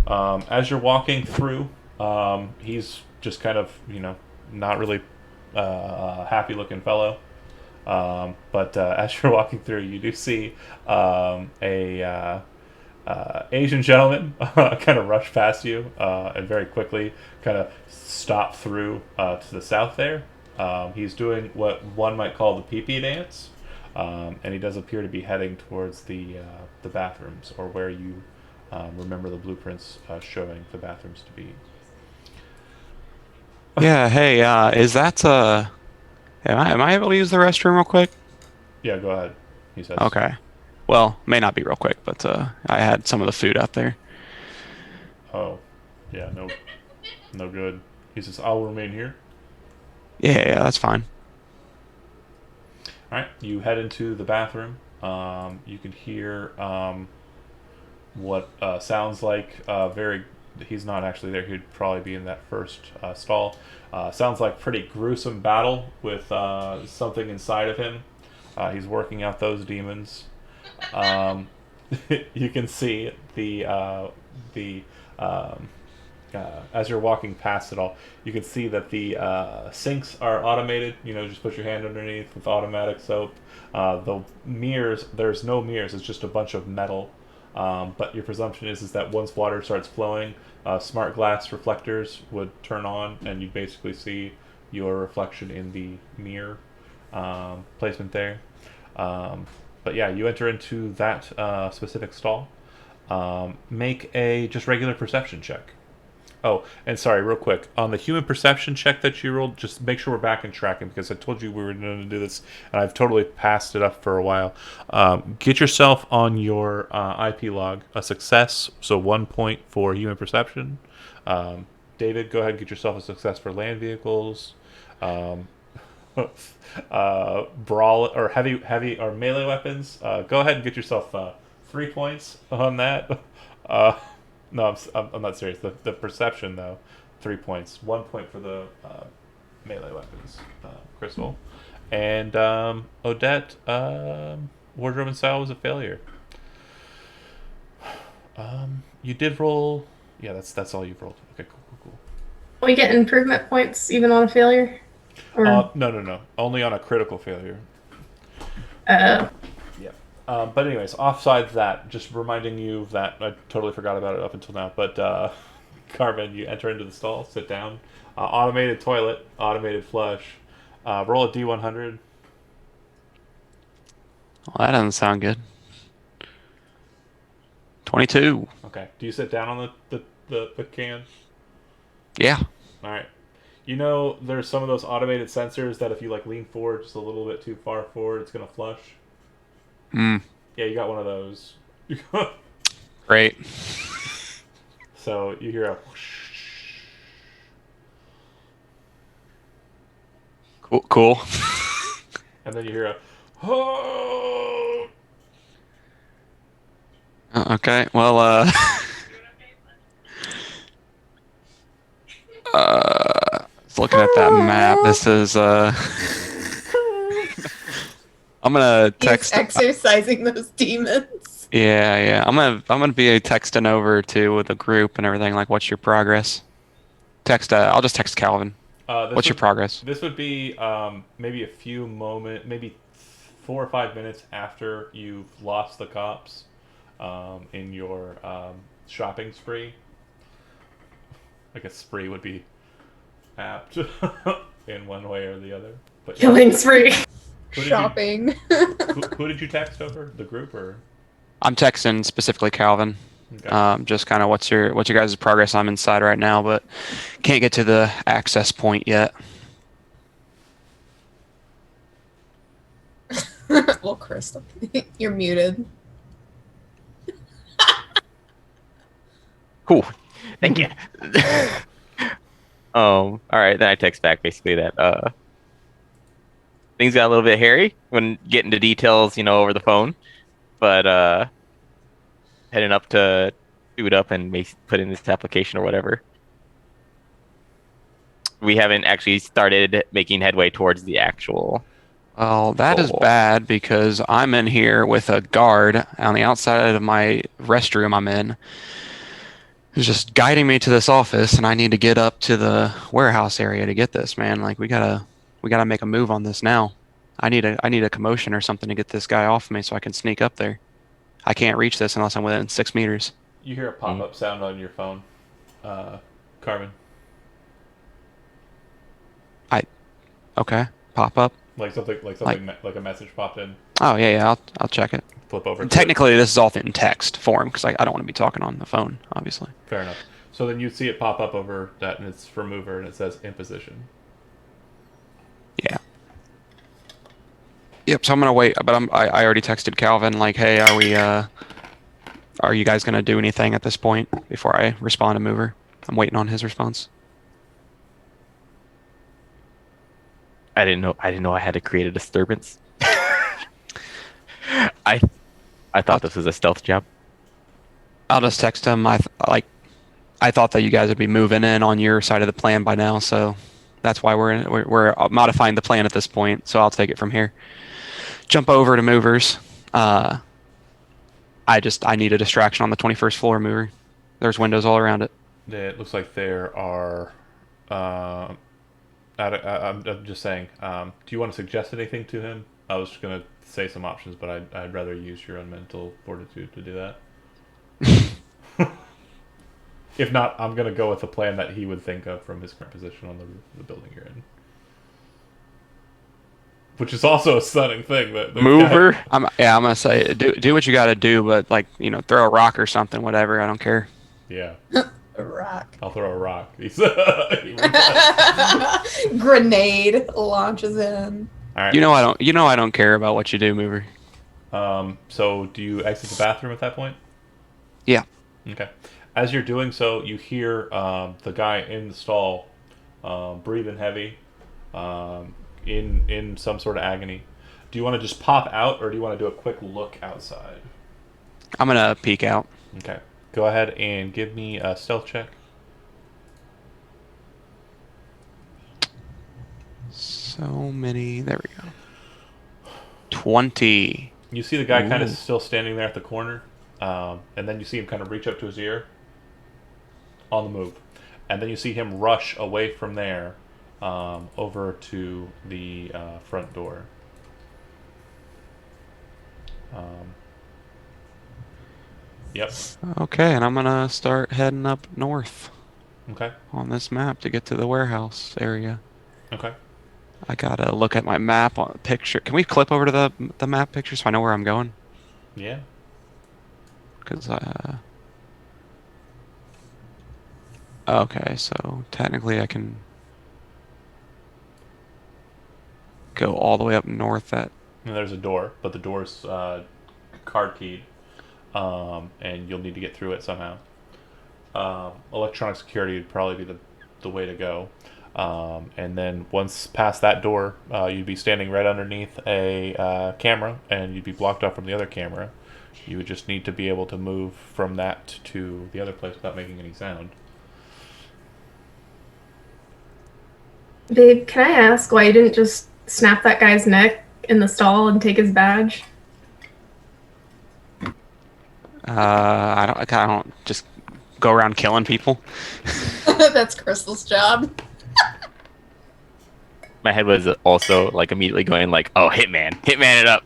As you're walking through, he's just kind of, not really happy looking fellow. But as you're walking through, you do see a Asian gentleman kind of rush past you and very quickly kind of stop through to the south there. He's doing what one might call the pee-pee dance, and he does appear to be heading towards the bathrooms, or where you remember the blueprints showing the bathrooms to be. Yeah, hey, is that am I able to use the restroom real quick? Yeah, go ahead, he says. Okay. Well, may not be real quick, but I had some of the food out there. Oh, yeah, no, no good. He says, I'll remain here. Yeah, that's fine. All right, you head into the bathroom. You can hear what sounds like very. He's not actually there. He'd probably be in that first stall. Sounds like pretty gruesome battle with something inside of him. He's working out those demons. Um, you can see the as you're walking past it all, you can see that the sinks are automated. You know, just put your hand underneath with automatic soap. The mirrors, there's no mirrors. It's just a bunch of metal. But your presumption is that once water starts flowing, smart glass reflectors would turn on, and you basically see your reflection in the mirror placement there. But yeah, you enter into that specific stall. Make a just regular perception check. Oh, and sorry, real quick. On the human perception check that you rolled, just make sure we're back in tracking because I told you we were going to do this, and I've totally passed it up for a while. Get yourself on your IP log a success, so 1 point for human perception. David, go ahead and get yourself a success for land vehicles. Brawl or heavy or melee weapons. Go ahead and get yourself 3 points on that. No, I'm not serious. The perception, though, 3 points. 1 point for the melee weapons, Crystal. And Odette, wardrobe and style was a failure. You did roll. Yeah, that's all you've rolled. Okay, cool. We get improvement points even on a failure? Or, No. Only on a critical failure. uh, Yeah. But anyways, offside that, just reminding you that I totally forgot about it up until now. But Carmen, you enter into the stall, sit down. Automated toilet, automated flush. Roll a D100. Well, that doesn't sound good. 22. Okay. Do you sit down on the can? Yeah. All right. You know, there's some of those automated sensors that if you like lean forward just a little bit too far forward, it's gonna flush. Mm. Yeah, you got one of those. Great. So you hear a whoosh, Cool. and then you hear a oh. Okay. Well, looking at that map, this is I'm gonna text. He's exercising those demons. Yeah. I'm gonna be texting over to with the group and everything. Like, what's your progress? Text. I'll just text Calvin. What's your progress? This would be maybe a few moments, maybe 4 or 5 minutes after you've lost the cops in your shopping spree. I guess spree would be apt in one way or the other. But yeah. killing spree. Shopping. Who did you text over? The group or? I'm texting specifically Calvin. Okay. Just kind of what's your guys' progress. I'm inside right now, but can't get to the access point yet. Well, Crystal, you're muted. Cool. Thank you. All right. Then I text back basically that things got a little bit hairy when getting to details, over the phone. But heading up to boot up and put in this application or whatever. We haven't actually started making headway towards the actual. Well, that is bad because I'm in here with a guard on the outside of my restroom I'm in, who's just guiding me to this office, and I need to get up to the warehouse area to get this, man. Like, we gotta make a move on this now. I need a commotion or something to get this guy off me so I can sneak up there. I can't reach this unless I'm within 6 meters. You hear a pop-up sound on your phone, Carmen. Okay, pop up. Like a message popped in. Oh yeah, I'll check it. Flip over. To Technically, this is all in text form because I don't want to be talking on the phone, obviously. it. Fair enough. So then you see it pop up over that, and it's for mover, and it says in position. Yeah. Yep. So I'm gonna wait, but I already texted Calvin like, hey, are you guys gonna do anything at this point before I respond to mover? I'm waiting on his response. I didn't know I had to create a disturbance. I thought this was a stealth job. I'll just text him. I thought that you guys would be moving in on your side of the plan by now, so that's why we're modifying the plan at this point. So I'll take it from here. Jump over to movers. I need a distraction on the 21st floor mover. There's windows all around it. It looks like there are. I'm just saying. Do you want to suggest anything to him? I was just gonna say some options, but I'd rather use your own mental fortitude to do that. If not, I'm gonna go with the plan that he would think of from his current position on the building you're in, which is also a stunning thing. That Mover. I'm gonna say do what you got to do, but throw a rock or something, whatever. I don't care. Yeah, A rock. I'll throw a rock. Grenade launches in. All right. I don't care about what you do, mover. So do you exit the bathroom at that point? Yeah. Okay. As you're doing so, you hear the guy in the stall breathing heavy, in some sort of agony. Do you want to just pop out, or do you want to do a quick look outside? I'm gonna peek out. Okay. Go ahead and give me a stealth check. So many. There we go. 20. You see the guy kind of Ooh. still standing there at the corner, and then you see him kind of reach up to his ear on the move. And then you see him rush away from there over to the front door. Yep. Okay, and I'm gonna start heading up north Okay. on this map to get to the warehouse area. Okay. I gotta look at my map on the picture. Can we clip over to the map picture so I know where I'm going? Yeah. Because okay, so technically I can go all the way up north. And there's a door, but the door's card keyed, and you'll need to get through it somehow. Electronic security would probably be the way to go. And then once past that door, you'd be standing right underneath a camera, and you'd be blocked off from the other camera. You would just need to be able to move from that to the other place without making any sound. Babe, can I ask why you didn't just snap that guy's neck in the stall and take his badge? I don't just go around killing people. That's Crystal's job. My head was also like immediately going like, "Oh, hitman it up,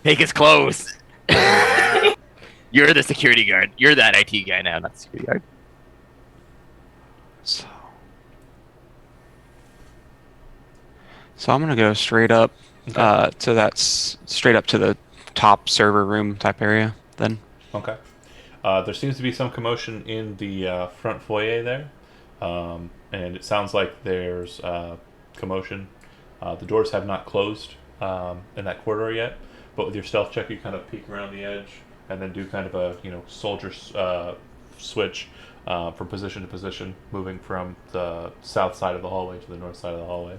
take his clothes." You're the security guard. You're that IT guy now, not the security guard. So I'm gonna go straight up straight up to the top server room type area then. Okay. There seems to be some commotion in the front foyer there, and it sounds like there's commotion. The doors have not closed in that corridor yet, but with your stealth check, you kind of peek around the edge and then do kind of a soldier switch from position to position, moving from the south side of the hallway to the north side of the hallway.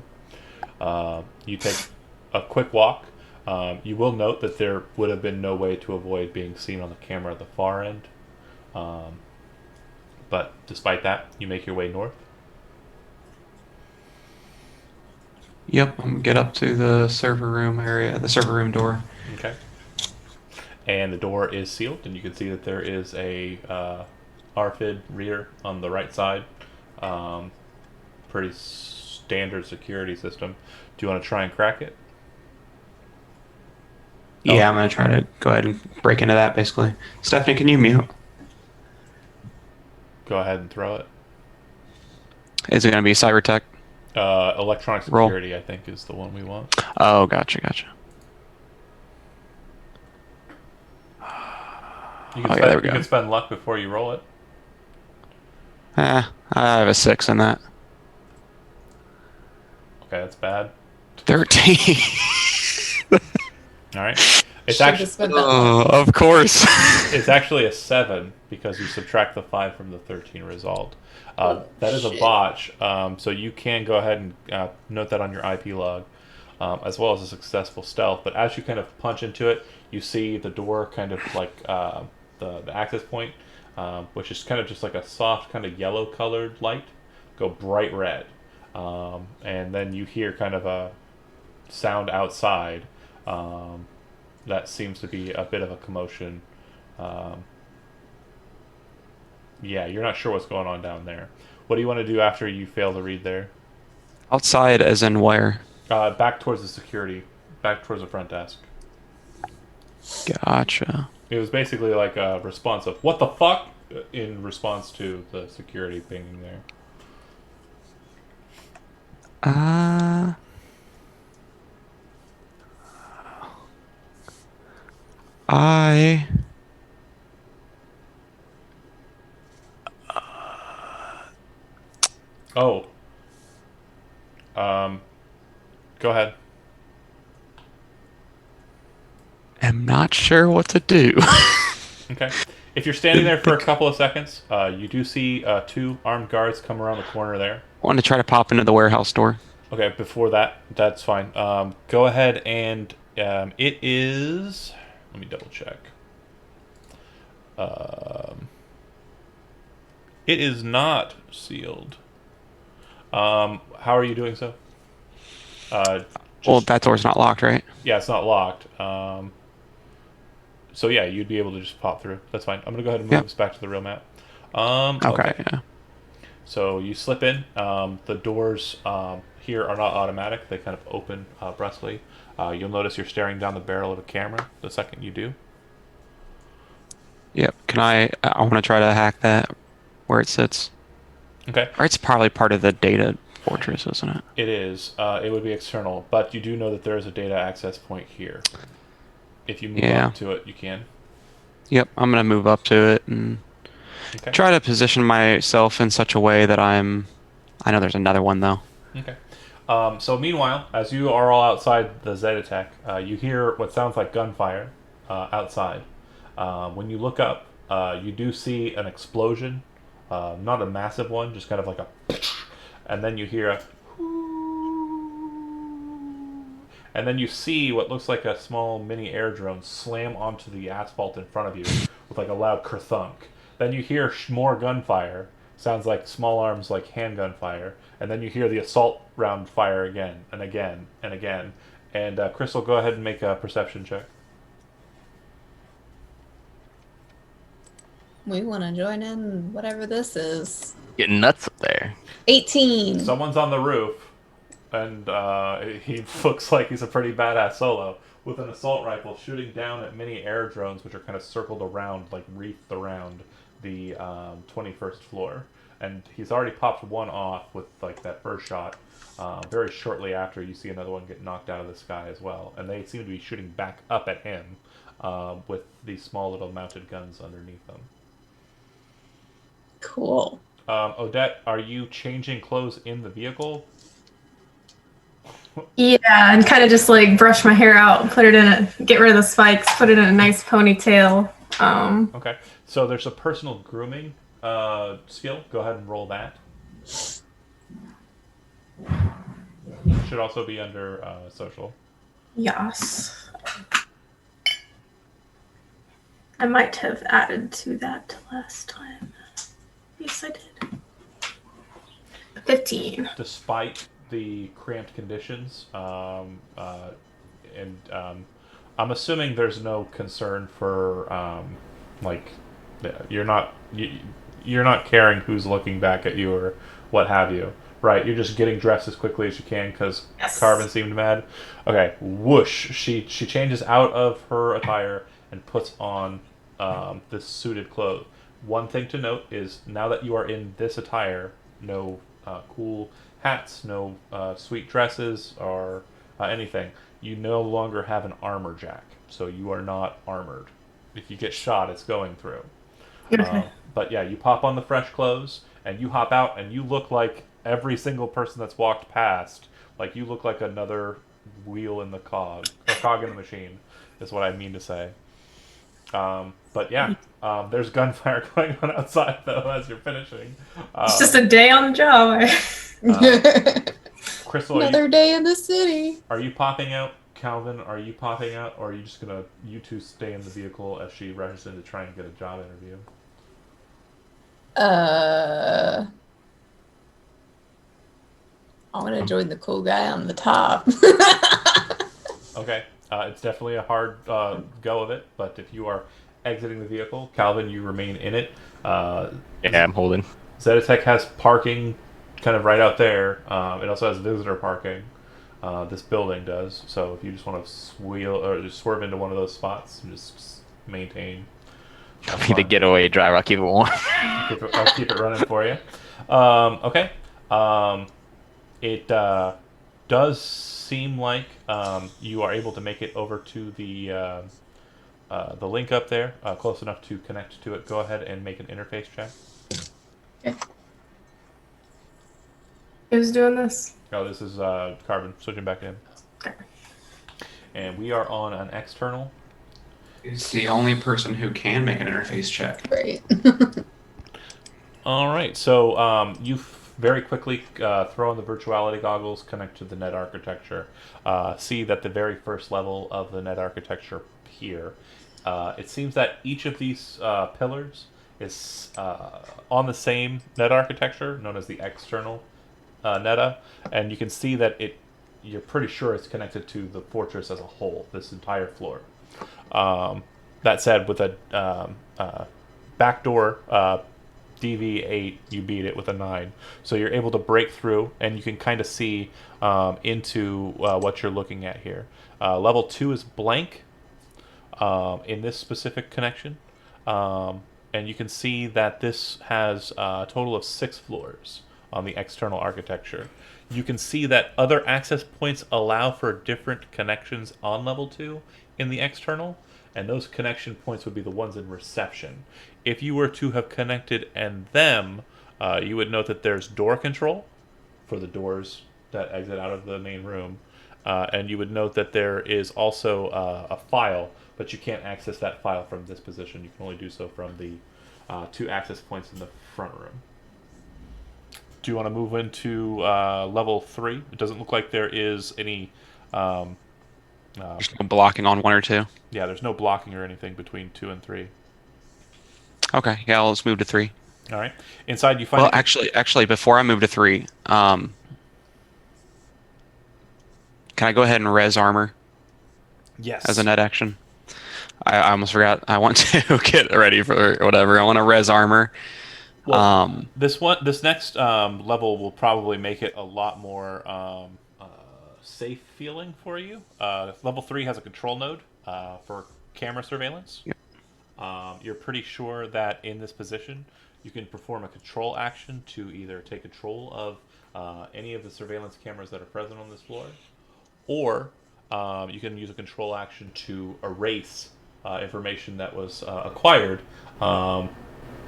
You take a quick walk. You will note that there would have been no way to avoid being seen on the camera at the far end. But despite that, you make your way north. Yep, I'm gonna get up to the server room area, the server room door. Okay. And the door is sealed, and you can see that there is a RFID reader on the right side. Pretty standard security system. Do you want to try and crack it? Yeah, I'm gonna try to go ahead and break into that basically. Stephanie, can you mute? Go ahead and throw it. Is it gonna be cyber tech? Electronic Roll. security, I think, is the one we want. Oh, gotcha. You Oh, yeah, there we you go. can spend luck before you roll it. I have a 6 in that. Okay, that's bad. 13. All right. It's Should have actually spent that luck. Oh, of course. it's actually a 7 because you subtract the 5 from the 13 result. That is a Shit. botch. So you can go ahead and note that on your IP log, as well as a successful stealth. But as you kind of punch into it, you see the door kind of like the access point, which is kind of just like a soft kind of yellow colored light, go bright red. And then you hear kind of a sound outside. That seems to be a bit of a commotion. Um, yeah, you're not sure what's going on down there. What do you want to do after you fail to read there? Outside as in where? Back towards the security, back towards the front desk. Gotcha. It was basically like a response of "What the fuck?" in response to the security pinging there. Uh, I Oh, um, go ahead. am not sure what to do. Okay. If you're standing there for a couple of seconds, you do see 2 armed guards come around the corner there. Want to try to pop into the warehouse door. Okay, before that, that's fine. Go ahead and it is. Let me double check. It is not sealed. How are you doing so? Well, that door's not locked, right? Yeah, it's not locked. So yeah, you'd be able to just pop through. That's fine. I'm gonna go ahead and move Yep. us back to the real map. Okay, yeah. So you slip in. The doors here are not automatic. They kind of open brusquely. You'll notice you're staring down the barrel of a camera the second you do. Yep. I want to try to hack that where it sits. Okay. Or it's probably part of the data fortress, isn't it? It is. It would be external, but you do know that there is a data access point here. If you move Yeah. up to it, you can. Yep, I'm gonna move up to it and Okay. try to position myself in such a way that I know there's another one though. Okay. So meanwhile, as you are all outside the Zetatech, you hear what sounds like gunfire outside. When you look up, you do see an explosion. Not a massive one, just kind of like a... And then you hear a... And then you see what looks like a small mini air drone slam onto the asphalt in front of you with like a loud kerthunk. Then you hear more gunfire. Sounds like small arms, like handgun fire. And then you hear the assault round fire again and again and again. And Crystal, go ahead and make a perception check. We want to join in whatever this is. Getting nuts up there. 18. Someone's on the roof, and he looks like he's a pretty badass solo with an assault rifle shooting down at mini air drones, which are kind of circled around, like wreathed around the 21st floor. And he's already popped one off with like that first shot. Very shortly after, you see another one get knocked out of the sky as well, and they seem to be shooting back up at him with these small little mounted guns underneath them. Cool. Odette, are you changing clothes in the vehicle? Yeah, and kind of just like brush my hair out, put it in get rid of the spikes, put it in a nice ponytail. Okay, so there's a personal grooming skill. Go ahead and roll that. Should also be under social. Yes. I might have added to that last time. Yes, I did. 15. Despite the cramped conditions, I'm assuming there's no concern for like you're not caring who's looking back at you or what have you. Right, you're just getting dressed as quickly as you can because Yes. Carmen seemed mad. Okay, whoosh. She changes out of her attire and puts on this suited clothes. One thing to note is now that you are in this attire, no cool hats, no sweet dresses, or anything. You no longer have an armor jack, so you are not armored. If you get shot, it's going through. Okay. But yeah, you pop on the fresh clothes and you hop out and you look like every single person that's walked past. Like you look like another wheel in the cog, or cog in the machine, is what I mean to say. But yeah, there's gunfire going on outside though as you're finishing. It's just a day on the job. Crystal, Another day in the city. are you popping out? Calvin, are you popping out, or are you just gonna you two stay in the vehicle as she rushes in to try and get a job interview? I want to join the cool guy on the top. Okay, it's definitely a hard go of it, but if you are exiting the vehicle, Calvin, you remain in it. Yeah, I'm holding. Zetatech has parking kind of right out there. It also has visitor parking. This building does. So if you just want to wheel or just swerve into one of those spots and just maintain. I'll be the getaway driver. I'll keep it warm. I'll keep it running for you. Okay. It does seem like you are able to make it over to the link up there, close enough to connect to it. Go ahead and make an interface check. Okay. Who's doing this? Oh, this is Carbon. Switching back in. Okay. And we are on an external. He's the only person who can make an interface check. Right. All right. So you very quickly throw on the virtuality goggles, connect to the net architecture. See that the very first level of the net architecture here. It seems that each of these pillars is on the same net architecture, known as the external neta, and you can see that you're pretty sure it's connected to the fortress as a whole, this entire floor. That said, with a backdoor DV8, you beat it with a 9. So you're able to break through, and you can kind of see into what you're looking at here. Level 2 is blank in this specific connection. And you can see that this has a total of 6 floors on the external architecture. You can see that other access points allow for different connections on level 2 in the external, and those connection points would be the ones in reception. If you were to have connected and them, you would note that there's door control for the doors that exit out of the main room, and you would note that there is also a file, but you can't access that file from this position. You can only do so from the 2 access points in the front room. Do you want to move into level 3? It doesn't look like there is any. There's no blocking on 1 or 2. Yeah, there's no blocking or anything between 2 and 3. Okay, yeah, let's move to 3. All right. Inside, you find. Well, actually, before I move to 3, can I go ahead and res armor Yes. as a net action? I almost forgot. I want to get ready for whatever. I want to res armor. Well, this next level will probably make it a lot more safe feeling for you. Level 3 has a control node for camera surveillance. Yep. You're pretty sure that in this position, you can perform a control action to either take control of any of the surveillance cameras that are present on this floor, or you can use a control action to erase information that was acquired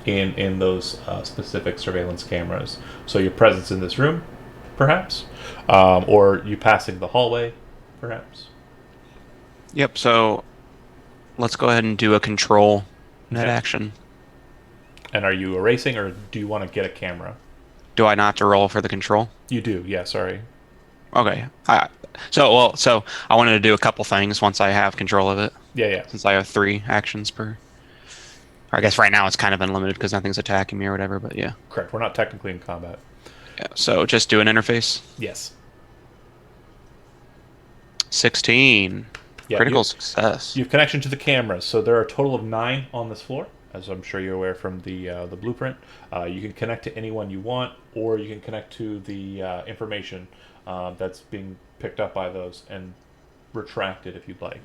in those specific surveillance cameras. So your presence in this room, perhaps, or you passing the hallway, perhaps. Yep, so let's go ahead and do a control net Okay. action. And are you erasing, or do you want to get a camera? Do I not have to roll for the control? You do, yeah, sorry. Okay. So I wanted to do a couple things once I have control of it, Yeah. since I have 3 actions per. I guess right now it's kind of unlimited because nothing's attacking me or whatever, but yeah. Correct. We're not technically in combat. Yeah, so just do an interface. Yes. 16. Yeah, Critical success. You have connection to the cameras, so there are a total of 9 on this floor, as I'm sure you're aware from the blueprint. You can connect to anyone you want, or you can connect to the information that's being picked up by those and retract it if you'd like.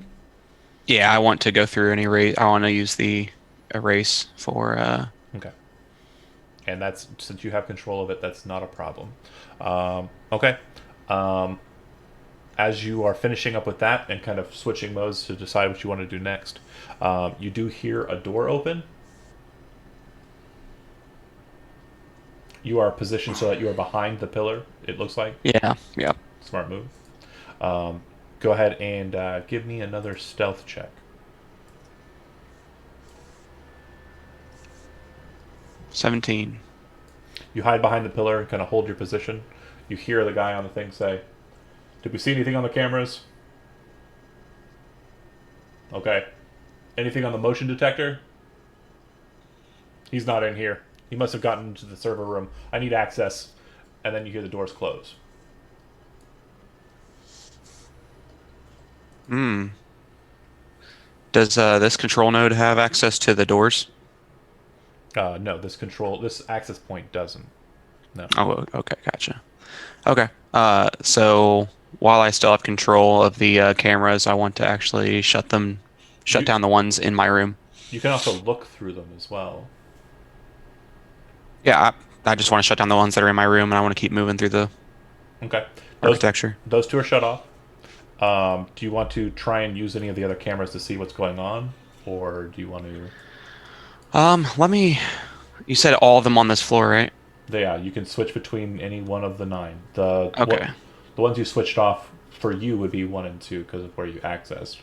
Yeah, I want to go through and erase. I want to use the erase for. Okay. And that's, since you have control of it, that's not a problem. Okay. Um, as you are finishing up with that and kind of switching modes to decide what you want to do next, you do hear a door open. You are positioned so that you are behind the pillar, it looks like. Yeah. Yeah. Smart move. Um, Go ahead and give me another stealth check. 17. You hide behind the pillar and kind of hold your position. You hear the guy on the thing say, "Did we see anything on the cameras?" Okay. Anything on the motion detector? He's not in here. He must have gotten into the server room. I need access. And then you hear the doors close. Hmm. Does this control node have access to the doors? No, this access point doesn't. No. Oh, okay, gotcha. Okay. So while I still have control of the cameras, I want to actually shut You, down the ones in my room. you can also look through them as well. Yeah, I just want to shut down the ones that are in my room, and I want to keep moving through the Okay. architecture. Those two are shut off. Do you want to try and use any of the other cameras to see what's going on? Or do you want to... Let me. You said all of them on this floor, right? Yeah, you can switch between any one of the 9. Okay. The ones you switched off for you would be 1 and 2 because of where you accessed.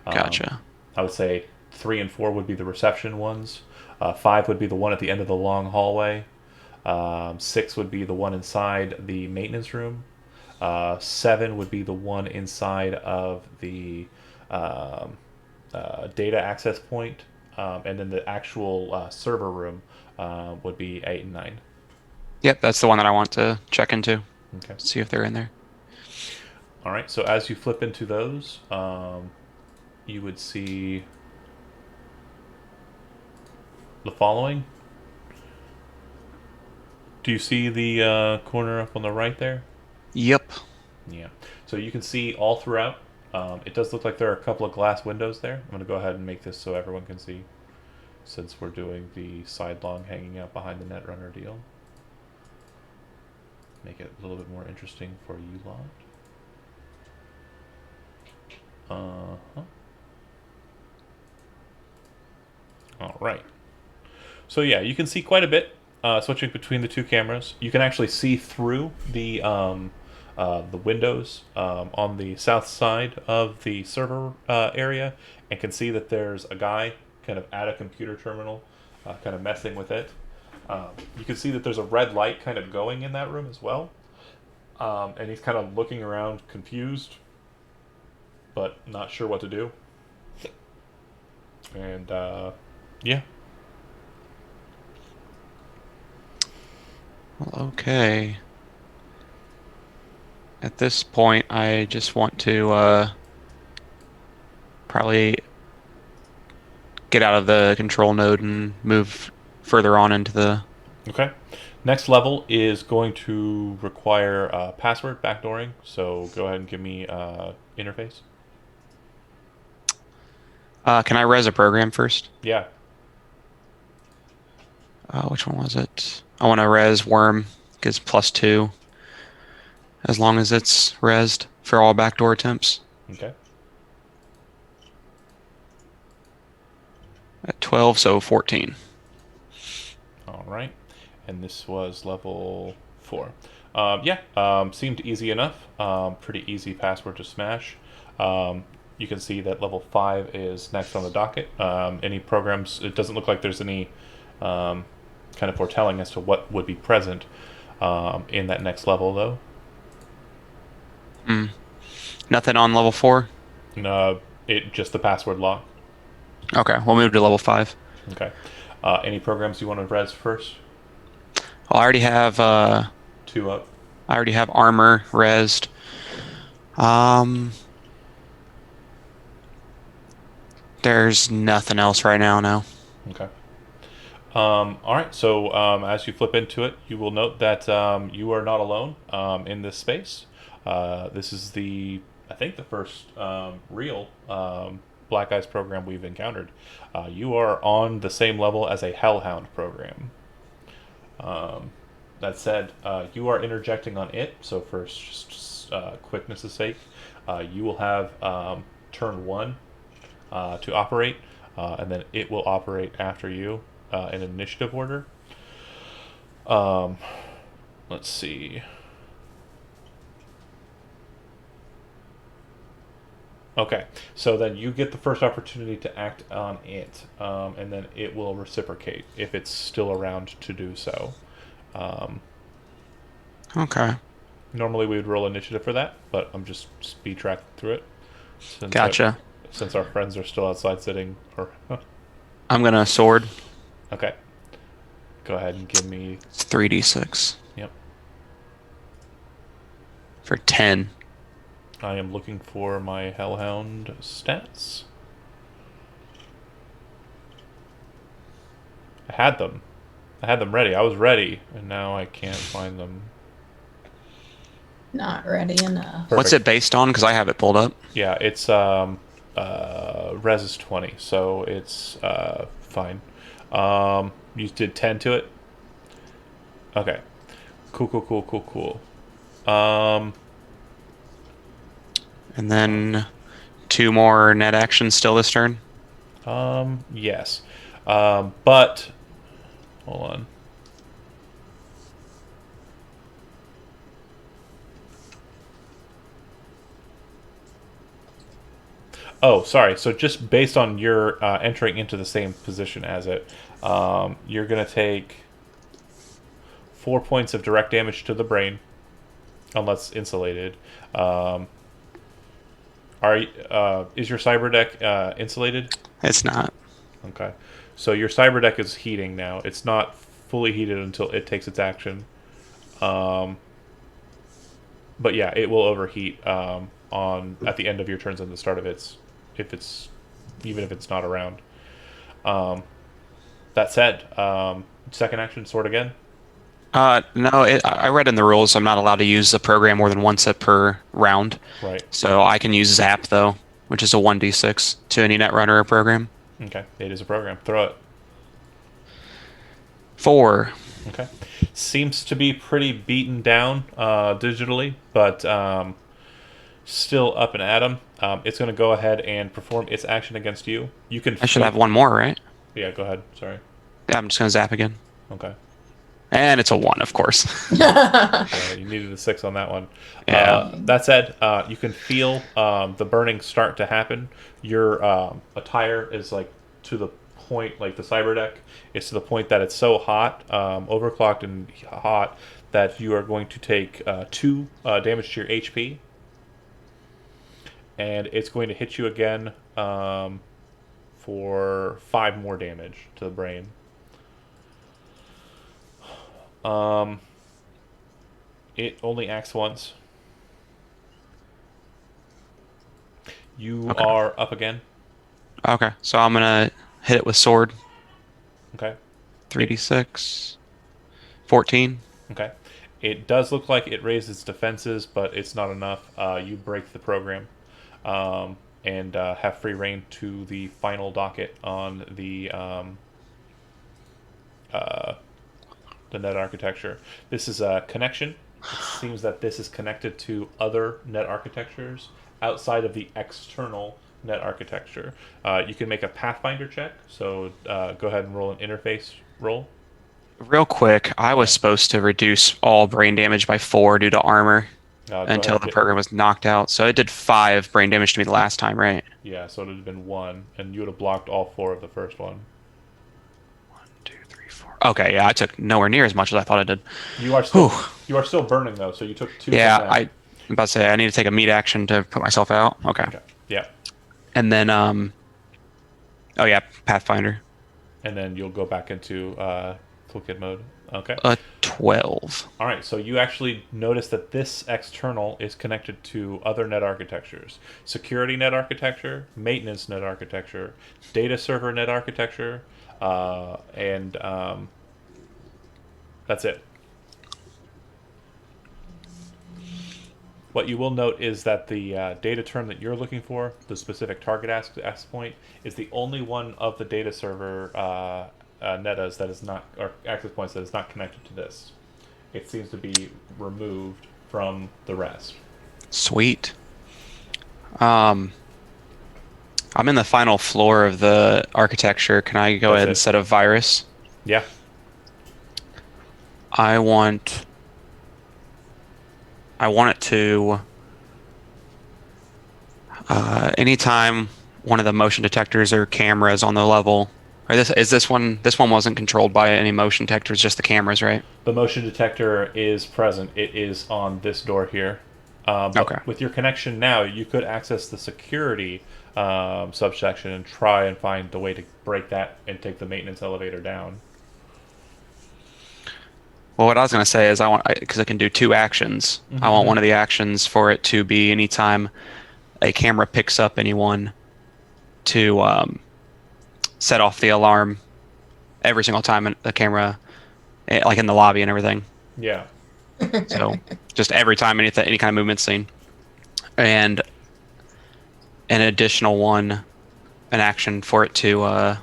Gotcha. I would say 3 and 4 would be the reception ones. 5 would be the one at the end of the long hallway. 6 would be the one inside the maintenance room. 7 would be the one inside of the data access point. And then the actual server room would be 8 and 9. Yep, that's the one that I want to check into. Okay. See if they're in there. All right. So as you flip into those, you would see the following. Do you see the corner up on the right there? Yep. Yeah. So you can see all throughout. It does look like there are a couple of glass windows there. I'm going to go ahead and make this so everyone can see, since we're doing the sidelong hanging out behind the Netrunner deal. Make it a little bit more interesting for you lot. All right. So yeah, you can see quite a bit switching between the two cameras. You can actually see through the windows on the south side of the server area, and can see that there's a guy kind of at a computer terminal, kind of messing with it. You can see that there's a red light kind of going in that room as well, and he's kind of looking around, confused, but not sure what to do. And yeah. Well, okay. At this point, I just want to probably get out of the control node and move further on into the... Okay. Next level is going to require password backdooring, so go ahead and give me interface. Can I res a program first? Yeah. Which one was it? I want to res worm, gives +2, as long as it's resed for all backdoor attempts. Okay. At 12, so 14. All right. And this was level 4. Seemed easy enough. Pretty easy password to smash. You can see that level 5 is next on the docket. Any programs, it doesn't look like there's any kind of foretelling as to what would be present in that next level, though. Nothing on level 4? Just the password lock. Okay, we'll move to level 5. Okay. Any programs you want to res first? Well, I already have 2 up. I already have armor resed. There's nothing else right now, no. Okay. All right. So as you flip into it, you will note that you are not alone in this space. This is I think the first real Black Eyes program we've encountered. You are on the same level as a Hellhound program. That said, you are interjecting on it, so for just quickness' sake, you will have turn one to operate, and then it will operate after you in initiative order. Um, let's see. Okay, so then you get the first opportunity to act on it, and then it will reciprocate if it's still around to do so. Um, Okay. Normally we would roll initiative for that, but I'm just speed tracking through it Gotcha. since our friends are still outside sitting. Or I'm gonna sword. okay, go ahead and give me. 3d6 Yep, for 10. I am looking for my Hellhound stats. I had them. I had them ready. I was ready, and now I can't find them. Not ready enough. What's it based on? Because I have it pulled up. Yeah, it's res is 20, so it's fine. You did 10 to it. Okay, cool. And then 2 more net actions still this turn. Yes, but hold on. Oh, sorry. So just based on your entering into the same position as it, you're gonna take 4 points of direct damage to the brain, unless insulated. Um, is your cyber deck insulated? It's not. Okay, so your cyber deck is heating now. It's not fully heated until it takes its action. Um, but yeah, it will overheat on at the end of your turns and the start of its, if it's even if it's not around. Um, that said, second action, sword again. No, I read in the rules I'm not allowed to use the program more than once per round. Right. So I can use Zap, though, which is a 1d6 to any netrunner or program. Okay, it is a program. Throw it. 4. Okay, seems to be pretty beaten down digitally, but still up and at 'em. It's going to go ahead and perform its action against you. You can. I should have one more, right? Yeah, go ahead. Sorry. Yeah, I'm just going to Zap again. Okay. And it's a 1, of course. You needed a 6 on that one. Yeah. That said, you can feel the burning start to happen. Your attire is like to the point, like the cyber deck, it's to the point that it's so hot, overclocked and hot, that you are going to take 2 damage to your HP. And it's going to hit you again for 5 more damage to the brain. It only acts once. You Okay. are up again. Okay, so I'm going to hit it with sword. Okay. 3d6. 14. Okay. It does look like it raised its defenses, but it's not enough. You break the program and have free reign to the final docket on the net architecture. This is a connection. It seems that this is connected to other net architectures outside of the external net architecture. You can make a Pathfinder check, so go ahead and roll an interface roll. Real quick, I was supposed to reduce all brain damage by 4 due to armor until the program was knocked out. So it did 5 brain damage to me the last time, right? Yeah, so it would have been 1, and you would have blocked all 4 of the first one. 1, 2, 3, 4. Okay, yeah, I took nowhere near as much as I thought I did. You are still burning though, so you took 2. Yeah, from that. I'm about to say I need to take a meat action to put myself out. Okay. Yeah, And then oh yeah, Pathfinder. and then you'll go back into toolkit mode. Okay. A 12. All right, so you actually notice that this external is connected to other net architectures: security net architecture, maintenance net architecture, data server net architecture, and that's it. What you will note is that the data term that you're looking for, the specific target access point, is the only one of the data server netas that is not, or access points that is not connected to this. It seems to be removed from the rest. Sweet. I'm in the final floor of the architecture. Can I go That's ahead it. and set a virus? Yeah. I want it to anytime one of the motion detectors or cameras on the level, or this one wasn't controlled by any motion detectors, just the cameras, right? The motion detector is present. It is on this door here. But Okay. with your connection now, you could access the security subsection and try and find the way to break that and take the maintenance elevator down. Well, what I was going to say is because I can do two actions. I want one of the actions for it to be anytime a camera picks up anyone to set off the alarm every single time the camera, like in the lobby and everything. Yeah. So just every time any kind of movement's seen. And an additional one, an action for it to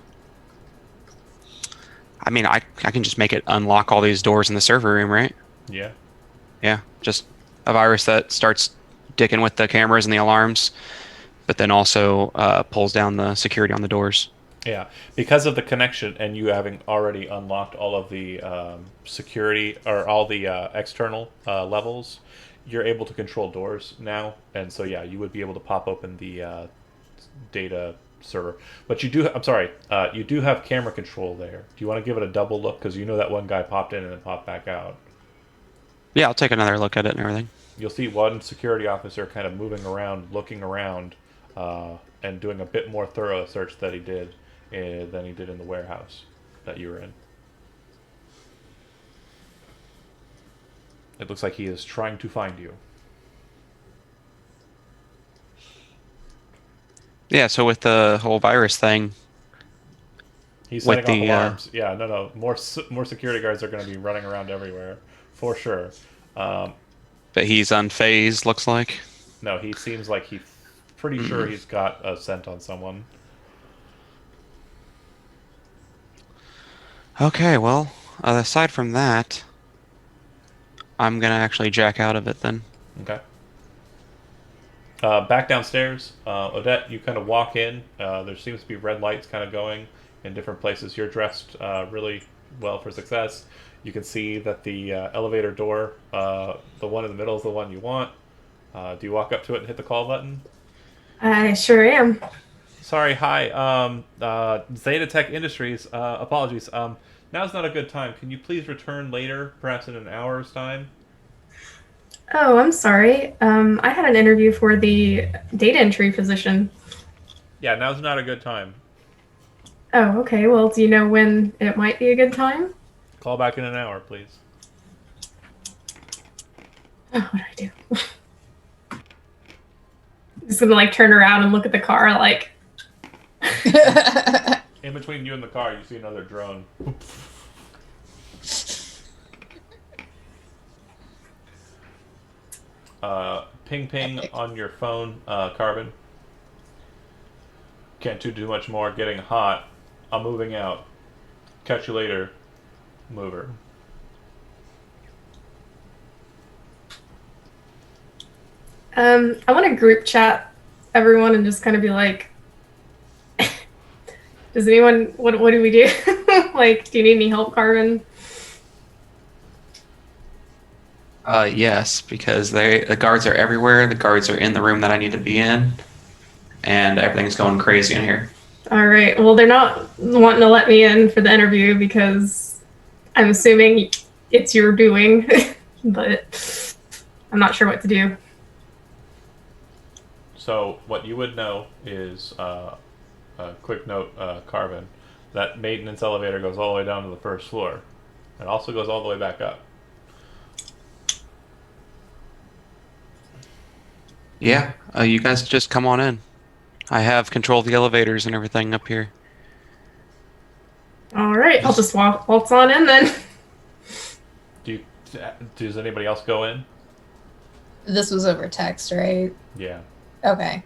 I can just make it unlock all these doors in the server room, right? Yeah. Yeah, just a virus that starts dicking with the cameras and the alarms, but then also pulls down the security on the doors. Yeah, because of the connection and you having already unlocked all of the security or all the external levels, you're able to control doors now, and so yeah, you would be able to pop open the data server. But you do, I'm sorry, you do have camera control there. Do you want to give it a double look because you know that one guy popped in and then popped back out? Yeah, I'll take another look at it and everything. You'll see one security officer kind of moving around, looking around, and doing a bit more thorough search that he did than he did in the warehouse that you were in. It looks like he is trying to find you. Yeah, so with the whole virus thing, He's with setting off the alarms. Yeah, no. More security guards are going to be running around everywhere, for sure. but he's unfazed, looks like. No, he seems like he's pretty sure he's got a scent on someone. Okay, well, aside from that, I'm gonna actually jack out of it then. Okay. Back downstairs, Odette, you kind of walk in. There seems to be red lights kind of going in different places. You're dressed really well for success. You can see that the elevator door, the one in the middle is the one you want. Do you walk up to it and hit the call button? I sure am. Sorry, hi. Zeta Tech Industries, apologies. Now's not a good time. Can you please return later, perhaps in an hour's time? Oh, I'm sorry. I had an interview for the data entry position. Yeah, now's not a good time. Oh, okay. Well, do you know when it might be a good time? Call back in an hour, please. Oh, what do I do? Just gonna like turn around and look at the car like. In between you and the car, you see another drone. Ping ping on your phone, Carbon. Can't do much more. Getting hot. I'm moving out. Catch you later, mover. I want to group chat everyone and just kind of be like, does anyone, what do we do? Like, do you need any help, Carmen? Yes, because the guards are everywhere. The guards are in the room that I need to be in, and everything's going crazy in here. All right. Well, they're not wanting to let me in for the interview because I'm assuming it's your doing, but I'm not sure what to do. So what you would know is a quick note, Carbon. That maintenance elevator goes all the way down to the first floor. It also goes all the way back up. Yeah, you guys just come on in. I have control of the elevators and everything up here. All right. I'll just waltz on in then. Does anybody else go in? This was over text, right? Yeah. Okay.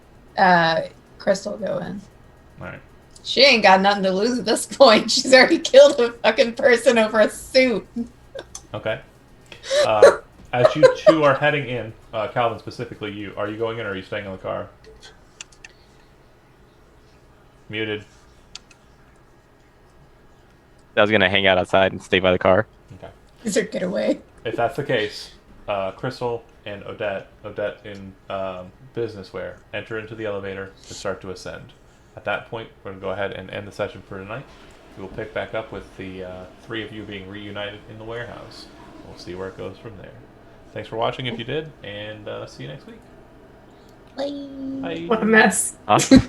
Crystal, go in. All right. She ain't got nothing to lose at this point. She's already killed a fucking person over a suit. Okay. As you two are heading in, Calvin specifically, are you going in or are you staying in the car? Muted. I was gonna hang out outside and stay by the car. Okay. Is her getaway? If that's the case, Crystal and Odette in business wear, enter into the elevator and start to ascend. At that point, we're going to go ahead and end the session for tonight. We will pick back up with the three of you being reunited in the warehouse. We'll see where it goes from there. Thanks for watching if you did, and see you next week. Bye. Bye. What a mess. Awesome.